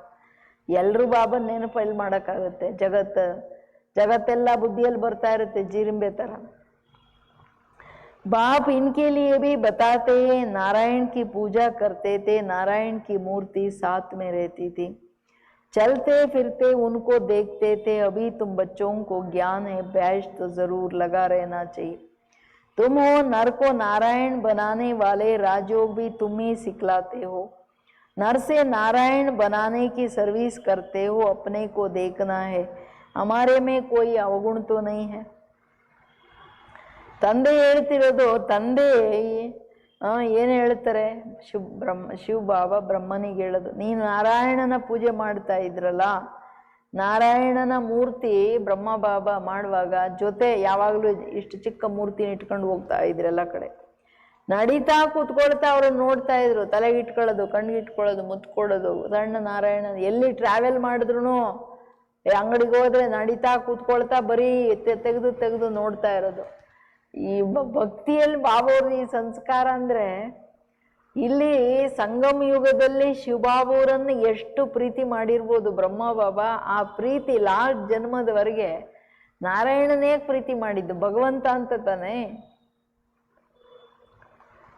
ಎಲ್ಲರೂ ಬಾಬನ ನೆನಪು ಎಲ್ಲಿ ಮಾಡೋಕ್ಕಾಗುತ್ತೆ? ಜಗತ್ತೆಲ್ಲ ಬುದ್ಧಿಯಲ್ಲಿ ಬರ್ತಾ ಇರುತ್ತೆ ಜೀರಿಂಬೆ ಥರ. बाप इनके लिए भी बताते हैं, नारायण की पूजा करते थे, नारायण की मूर्ति साथ में रहती थी, चलते फिरते उनको देखते थे. अभी तुम बच्चों को ज्ञान है, बैज तो जरूर लगा रहना चाहिए. तुम हो नर को नारायण बनाने वाले, राजयोग भी तुम ही सिखलाते हो. नर से नारायण बनाने की सर्विस करते हो. अपने को देखना है, हमारे में कोई अवगुण तो नहीं है. ತಂದೆ ಹೇಳ್ತಿರೋದು, ತಂದೆ ಏನು ಹೇಳ್ತಾರೆ? ಶಿವ ಬಾಬಾ ಬ್ರಹ್ಮನಿಗೆ ಹೇಳೋದು, ನೀನು ನಾರಾಯಣನ ಪೂಜೆ ಮಾಡ್ತಾ ಇದ್ರಲ್ಲ, ನಾರಾಯಣನ ಮೂರ್ತಿ ಬ್ರಹ್ಮ ಬಾಬಾ ಮಾಡುವಾಗ ಜೊತೆ ಯಾವಾಗಲೂ ಇಷ್ಟು ಚಿಕ್ಕ ಮೂರ್ತಿನ ಇಟ್ಕೊಂಡು ಹೋಗ್ತಾ ಇದ್ರೆಲ್ಲ ಕಡೆ. ನಡೀತಾ ಕೂತ್ಕೊಳ್ತಾ ಅವ್ರನ್ನ ನೋಡ್ತಾ ಇದ್ರು, ತಲೆಗೆ ಇಟ್ಕೊಳ್ಳೋದು, ಕಣ್ಣಿಗೆ ಇಟ್ಕೊಳ್ಳೋದು, ಮುತ್ಕೊಡೋದು. ಸಣ್ಣ ನಾರಾಯಣ ಎಲ್ಲಿ ಟ್ರಾವೆಲ್ ಮಾಡಿದ್ರು, ಅಂಗಡಿಗೆ ಹೋದ್ರೆ ನಡೀತಾ ಕೂತ್ಕೊಳ್ತಾ ಬರೀ ತೆಗೆದು ನೋಡ್ತಾ ಇರೋದು. ಈ ಭಕ್ತಿಯಲ್ಲಿ ಬಾಬಾವ್ರ ಈ ಸಂಸ್ಕಾರ ಅಂದರೆ, ಇಲ್ಲಿ ಸಂಗಮ ಯುಗದಲ್ಲಿ ಶಿವಬಾಬಾವರನ್ನು ಎಷ್ಟು ಪ್ರೀತಿ ಮಾಡಿರ್ಬೋದು ಬ್ರಹ್ಮ ಬಾಬಾ. ಆ ಪ್ರೀತಿ ಲಾಸ್ಟ್ ಜನ್ಮದವರೆಗೆ ನಾರಾಯಣನೇ ಪ್ರೀತಿ ಮಾಡಿದ್ದು, ಭಗವಂತ ಅಂತ ತಾನೆ.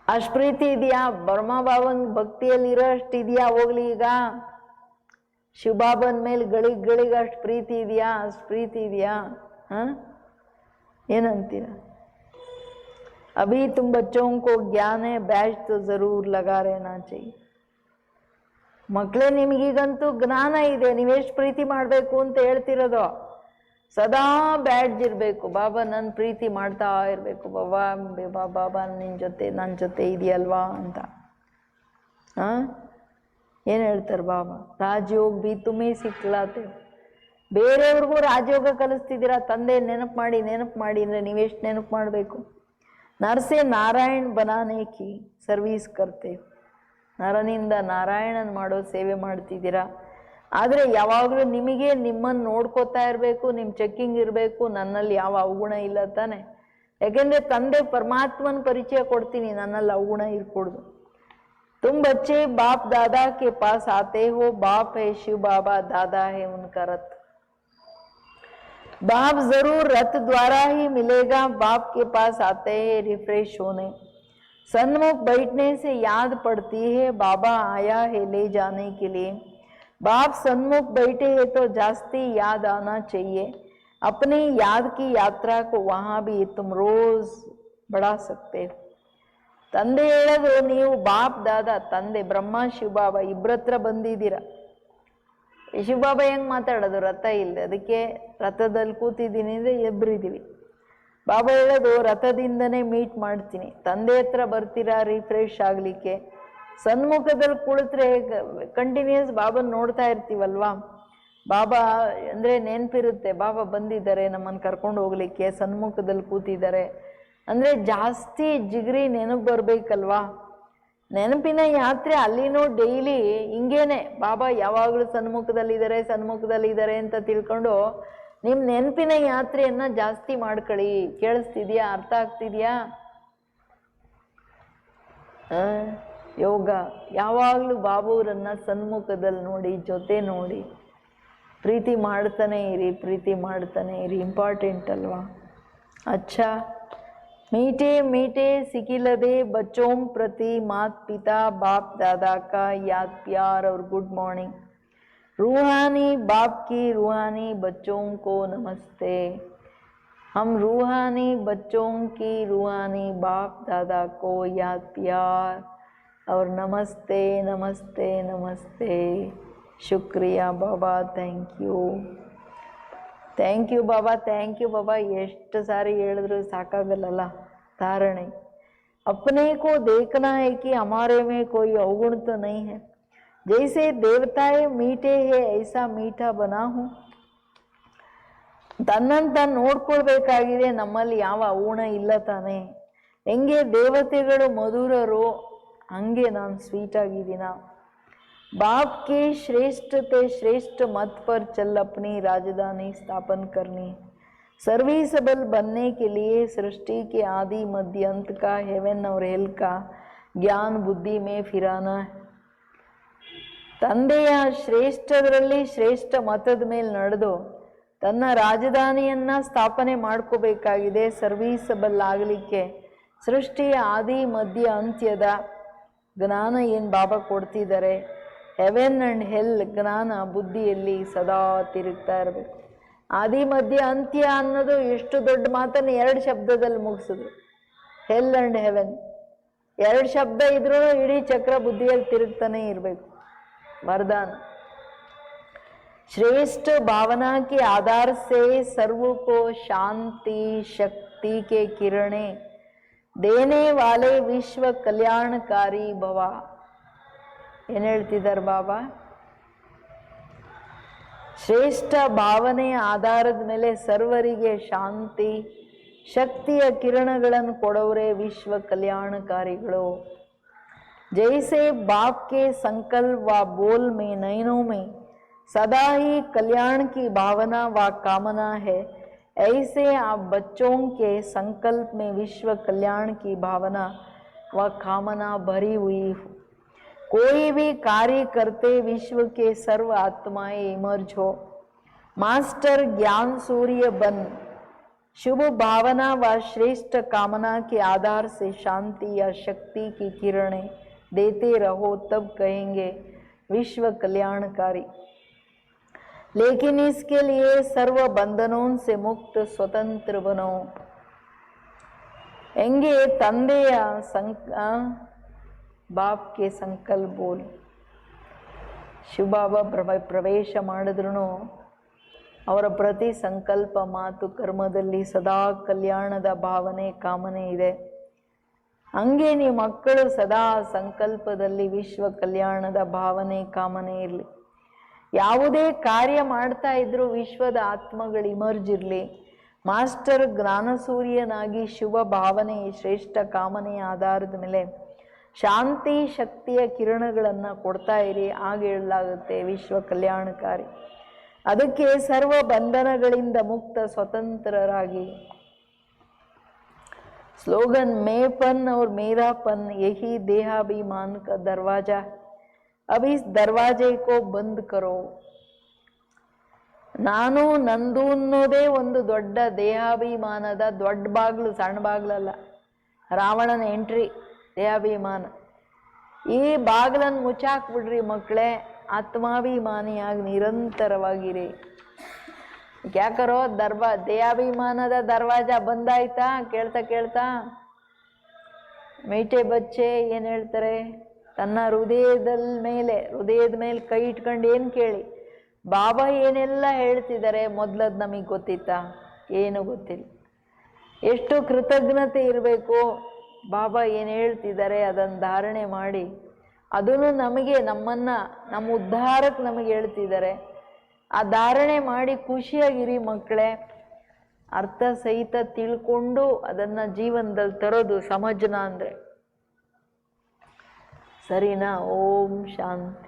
ಅಷ್ಟು ಪ್ರೀತಿ ಇದೆಯಾ ಬ್ರಹ್ಮ ಬಾಬನ್ ಭಕ್ತಿಯಲ್ಲಿ ಇರೋ ಅಷ್ಟು ಇದೆಯಾ? ಹೋಗ್ಲಿ, ಈಗ ಶಿವಬಾಬನ ಮೇಲೆ ಗಳಿಗೆ ಅಷ್ಟು ಪ್ರೀತಿ ಇದೆಯಾ? ಅಷ್ಟು ಪ್ರೀತಿ ಇದೆಯಾ? ಏನಂತೀರ? अभी तुम बच्चों को ज्ञान है, बैज तो जरूर लगा रहना चाहिए. ಮಕ್ಕಳೇ ನಿಮಗೀಗಂತೂ ಜ್ಞಾನ ಇದೆ, ನೀವೆಷ್ಟು ಪ್ರೀತಿ ಮಾಡಬೇಕು ಅಂತ ಹೇಳ್ತಿರೋದು. ಸದಾ ಬ್ಯಾಡ್ಜ್ ಇರಬೇಕು, ಬಾಬಾ ನನ್ನ ಪ್ರೀತಿ ಮಾಡ್ತಾ ಇರಬೇಕು, ಬಾಬಾ ನನ್ನ ಜೊತೆ ಇದೆಯಲ್ವಾ ಅಂತ. ಏನು ಹೇಳ್ತಾರೆ ಬಾಬಾ? ರಾಜಯೋಗ ಬಿ ತುಮೇ ಸಿಕ್ಲಾತೆ. ಬೇರೆಯವ್ರಿಗೂ ರಾಜಯೋಗ ಕಲಿಸ್ತಿದ್ದೀರಾ. ತಂದೆ ನೆನಪು ಮಾಡಿ ಅಂದರೆ ನೀವೆಷ್ಟು ನೆನಪು ಮಾಡಬೇಕು. ನರಸೆ ನಾರಾಯಣ್ ಬನಾನೆ ಕಿ ಸರ್ವೀಸ್ ಕರ್ತೇವೆ. ನರನಿಂದ ನಾರಾಯಣನ್ ಮಾಡೋ ಸೇವೆ ಮಾಡ್ತಿದ್ದೀರಾ. ಆದರೆ ಯಾವಾಗಲೂ ನಿಮಗೆ ನಿಮ್ಮನ್ನು ನೋಡ್ಕೋತಾ ಇರಬೇಕು, ನಿಮ್ಮ ಚೆಕ್ಕಿಂಗ್ ಇರಬೇಕು, ನನ್ನಲ್ಲಿ ಯಾವ ಅವಗುಣ ಇಲ್ಲ ತಾನೆ. ಯಾಕೆಂದರೆ ತಂದೆ ಪರಮಾತ್ಮನ ಪರಿಚಯ ಕೊಡ್ತೀನಿ, ನನ್ನಲ್ಲಿ ಅವಗುಣ ಇರ್ಕೊಡ್ದು. तुम बच्चे बाप दादा के पास आते हो, बाप है शिव बाबा, दादा है उनका रथ. बाप जरूर रथ द्वारा ही मिलेगा. बाप के पास आते हैं रिफ्रेश होने. सन्मुख बैठने से याद पड़ती है बाबा आया है ले जाने के लिए. बाप सन्मुख बैठे हैं तो जास्ती याद आना चाहिए. अपनी याद की यात्रा को वहां भी तुम रोज बढ़ा सकते हो. ತಂದೆ ಹೇಳೋದು, ನೀವು ಬಾಪ್ ದಾದಾ ತಂದೆ ಬ್ರಹ್ಮ ಶಿವಬಾಬಾ ಇಬ್ಬರತ್ರ ಬಂದಿದ್ದೀರ. ಶಿವಬಾಬಾ ಹೆಂಗೆ ಮಾತಾಡೋದು? ರಥ ಇಲ್ಲ, ಅದಕ್ಕೆ ರಥದಲ್ಲಿ ಕೂತಿದ್ದೀನಿ ಅಂದರೆ ಎಬ್ಬರಿದ್ದೀವಿ. ಬಾಬಾ ಹೇಳೋದು, ರಥದಿಂದನೇ ಮೀಟ್ ಮಾಡ್ತೀನಿ. ತಂದೆ ಹತ್ರ ಬರ್ತೀರಾ ರಿಫ್ರೆಶ್ ಆಗಲಿಕ್ಕೆ. ಸನ್ಮುಖದಲ್ಲಿ ಕುಳಿತರೆ ಕಂಟಿನ್ಯೂಸ್ ಬಾಬಾನ ನೋಡ್ತಾ ಇರ್ತೀವಲ್ವಾ. ಬಾಬಾ ಅಂದರೆ ನೆನಪಿರುತ್ತೆ, ಬಾಬಾ ಬಂದಿದ್ದಾರೆ ನಮ್ಮನ್ನು ಕರ್ಕೊಂಡು ಹೋಗ್ಲಿಕ್ಕೆ, ಸನ್ಮುಖದಲ್ಲಿ ಕೂತಿದ್ದಾರೆ ಅಂದರೆ ಜಾಸ್ತಿ ಜಿಗ್ರಿ ನೆನಪು ಬರಬೇಕಲ್ವಾ. ನೆನಪಿನ ಯಾತ್ರೆ ಅಲ್ಲಿನೂ ಡೈಲಿ ಹಿಂಗೇನೆ. ಬಾಬಾ ಯಾವಾಗಲೂ ಸನ್ಮುಖದಲ್ಲಿದ್ದಾರೆ ಅಂತ ತಿಳ್ಕೊಂಡು ನಿಮ್ಮ ನೆನಪಿನ ಯಾತ್ರೆಯನ್ನು ಜಾಸ್ತಿ ಮಾಡ್ಕೊಳ್ಳಿ. ಕೇಳಿಸ್ತಿದ್ಯಾ? ಅರ್ಥ ಆಗ್ತಿದ್ಯಾ? ಯೋಗ ಯಾವಾಗಲೂ ಬಾಬುರನ್ನು ಸನ್ಮುಖದಲ್ಲಿ ನೋಡಿ, ಜೊತೆ ನೋಡಿ, ಪ್ರೀತಿ ಮಾಡ್ತಾನೆ ಇರಿ. ಇಂಪಾರ್ಟೆಂಟ್ ಅಲ್ವಾ? ಅಚ್ಚಾ, मीठे मीठे सिकिलदे बच्चों प्रति मात पिता बाप दादा का याद प्यार और गुड मॉर्निंग. रूहानी बाप की रूहानी बच्चों को नमस्ते. हम रूहानी बच्चों की रूहानी बाप दादा को याद प्यार और नमस्ते नमस्ते नमस्ते. शुक्रिया बाबा, ಥ್ಯಾಂಕ್ ಯು ಬಾಬಾ. ಎಷ್ಟು ಸಾರಿ ಹೇಳಿದ್ರು ಸಾಕಾಗಲ್ಲ ತಾರಣೆ. अपने को देखना है कि हमारे में कोई अवगुण तो नहीं है. जैसे देवताएं मीठे है ऐसा मीठा बना हूँ. ತನ್ನನ್ನು ತಾನು ನೋಡ್ಕೊಳ್ಬೇಕಾಗಿದೆ, ನಮ್ಮಲ್ಲಿ ಯಾವ ಅವಗುಣ ಇಲ್ಲ ತಾನೆ. ಹೆಂಗೆ ದೇವತೆಗಳು ಮಧುರರು ಹಂಗೆ ನಾನು ಸ್ವೀಟ್ ಆಗಿದ್ದೀನ. बाप की श्रेष्ठ मत पर चल अपनी राजधानी स्थापन करनी. सर्विसेबल बनने के लिए सृष्टि के आदि मध्य अंत का हेवन और हेल का ज्ञान बुद्धि में फिराना है. ತಂದೆಯ ಶ್ರೇಷ್ಠದರಲ್ಲಿ ಶ್ರೇಷ್ಠ ಮತದ ಮೇಲೆ ನಡೆದು ತನ್ನ ರಾಜಧಾನಿಯನ್ನು ಸ್ಥಾಪನೆ ಮಾಡ್ಕೋಬೇಕಾಗಿದೆ. ಸರ್ವಿಸಬಲ್ ಆಗಲಿಕ್ಕೆ ಸೃಷ್ಟಿಯ ಆದಿ ಮಧ್ಯ ಅಂತ್ಯದ ಜ್ಞಾನ ಏನು ಬಾಬಾ ಕೊಡ್ತಿದ್ದಾರೆ. ಹೆವೆನ್ ಆ್ಯಂಡ್ ಹೆಲ್ ಜ್ಞಾನ ಬುದ್ಧಿಯಲ್ಲಿ ಸದಾ ತಿರುಗ್ತಾ ಇರಬೇಕು. ಆದಿ ಮಧ್ಯ ಅಂತ್ಯ ಅನ್ನೋದು ಎಷ್ಟು ದೊಡ್ಡ ಮಾತನ್ನು 2 ಶಬ್ದದಲ್ಲಿ ಮುಗಿಸಿದ್ರು. ಹೆಲ್ ಆ್ಯಂಡ್ ಹೆವೆನ್ 2 ಶಬ್ದ ಇದ್ರೂ ಇಡೀ ಚಕ್ರ ಬುದ್ಧಿಯಲ್ಲಿ ತಿರುಗ್ತಾನೆ ಇರಬೇಕು. वरदान श्रेष्ठ भावना के आधार से सर्व को शांति शक्ति के किरणें देने वाले विश्व कल्याणकारी भव. ಏನು ಹೇಳ್ತಿದ್ದಾರೆ ಬಾಬಾ? ಶ್ರೇಷ್ಠ ಭಾವನೆಯ ಆಧಾರದ ಮೇಲೆ ಸರ್ವರಿಗೆ ಶಾಂತಿ ಶಕ್ತಿಯ ಕಿರಣಗಳನ್ನು ಕೊಡೋರೆ ವಿಶ್ವ ಕಲ್ಯಾಣಕಾರಿಗಳು. जैसे बाप के संकल्प व बोल में नयनों में सदा ही कल्याण की भावना व कामना है, ऐसे आप बच्चों के संकल्प में विश्व कल्याण की भावना व कामना भरी हुई हो. कोई भी कार्य करते विश्व के सर्व आत्माएं इमर्ज हो. मास्टर ज्ञान सूर्य बन शुभ भावना व श्रेष्ठ कामना के आधार से शांति या शक्ति की किरणें देते रहो, तब कहेंगे विश्व कल्याणकारी. लेकिन इसके लिए सर्व बंधनों से मुक्त स्वतंत्र बनो. ಹೆಂಗೆ ತಂದೆಯ ಬಾಪ್ ಕೆ ಸಂಕಲ್ಪ ಬೋಲ್. ಶಿವಬಾಬಾ ಪ್ರವೇಶ ಮಾಡಿದ್ರು ಅವರ ಪ್ರತಿ ಸಂಕಲ್ಪ ಮಾತು ಕರ್ಮದಲ್ಲಿ ಸದಾ ಕಲ್ಯಾಣದ ಭಾವನೆ ಕಾಮನೆ ಇದೆ. ಹಂಗೆ ನೀವು ಮಕ್ಕಳು ಸದಾ ಸಂಕಲ್ಪದಲ್ಲಿ ವಿಶ್ವ ಕಲ್ಯಾಣದ ಭಾವನೆ ಕಾಮನೆ ಇರಲಿ. ಯಾವುದೇ ಕಾರ್ಯ ಮಾಡ್ತಾ ಇದ್ರು ವಿಶ್ವದ ಆತ್ಮಗಳು ಇಮರ್ಜ್ ಇರಲಿ. ಮಾಸ್ಟರ್ ಜ್ಞಾನಸೂರ್ಯನಾಗಿ ಶುಭ ಭಾವನೆ ಶ್ರೇಷ್ಠ ಕಾಮನೆಯ ಆಧಾರದ ಮೇಲೆ ಶಾಂತಿ ಶಕ್ತಿಯ ಕಿರಣಗಳನ್ನು ಕೊಡ್ತಾ ಇರಿ. ಆಗ ಹೇಳಲಾಗುತ್ತೆ ವಿಶ್ವ ಕಲ್ಯಾಣಕಾರಿ. ಅದಕ್ಕೆ ಸರ್ವ ಬಂಧನಗಳಿಂದ ಮುಕ್ತ ಸ್ವತಂತ್ರರಾಗಿ. स्लोगन मेपन और मेरापन यही देहाभिमान का दरवाजा, अब इस दरवाजे को बंद करो. ನಾನು ನಂದು ಅನ್ನೋದೇ ಒಂದು ದೊಡ್ಡ ದೇಹಾಭಿಮಾನದ ದೊಡ್ಡ ಬಾಗಿಲು, ಸಣ್ಣ ಬಾಗಿಲಲ್ಲ. ರಾವಣನ ಎಂಟ್ರಿ ದೇಹಾಭಿಮಾನ. ಈ ಬಾಗಿಲನ್ನು ಮುಚ್ಚಾಕ್ಬಿಡ್ರಿ ಮಕ್ಕಳೇ. ಆತ್ಮಾಭಿಮಾನಿಯಾಗಿ ನಿರಂತರವಾಗಿರಿ. ಯಾಕರೋ ದೇಹಾಭಿಮಾನದ ದರ್ವಾಜ ಬಂದಾಯ್ತಾ? ಕೇಳ್ತಾ ಕೇಳ್ತಾ ಮೈಟೆ ಬಚ್ಚೆ ಏನು ಹೇಳ್ತಾರೆ? ತನ್ನ ಹೃದಯದ ಮೇಲೆ ಕೈ ಇಟ್ಕೊಂಡು ಏನು ಕೇಳಿ ಬಾಬಾ ಏನೆಲ್ಲ ಹೇಳ್ತಿದ್ದಾರೆ ಮೊದಲದು ನಮಗೆ ಗೊತ್ತಿತ್ತಾ? ಏನು ಗೊತ್ತಿಲ್ಲ. ಎಷ್ಟು ಕೃತಜ್ಞತೆ ಇರಬೇಕು. ಬಾಬಾ ಏನು ಹೇಳ್ತಿದ್ದಾರೆ ಅದನ್ನು ಧಾರಣೆ ಮಾಡಿ, ಅದನ್ನು ನಮಗೆ ನಮ್ಮ ಉದ್ಧಾರಕ್ಕೆ ನಮಗೆ ಹೇಳ್ತಿದ್ದಾರೆ. ಆ ಧಾರಣೆ ಮಾಡಿ ಖುಷಿಯಾಗಿರಿ ಮಕ್ಕಳೇ. ಅರ್ಥ ಸಹಿತ ತಿಳ್ಕೊಂಡು ಅದನ್ನು ಜೀವನದಲ್ಲಿ ತರೋದು ಸಮಜ್ನ ಅಂದರೆ. ಸರಿನಾ? ಓಂ ಶಾಂತಿ.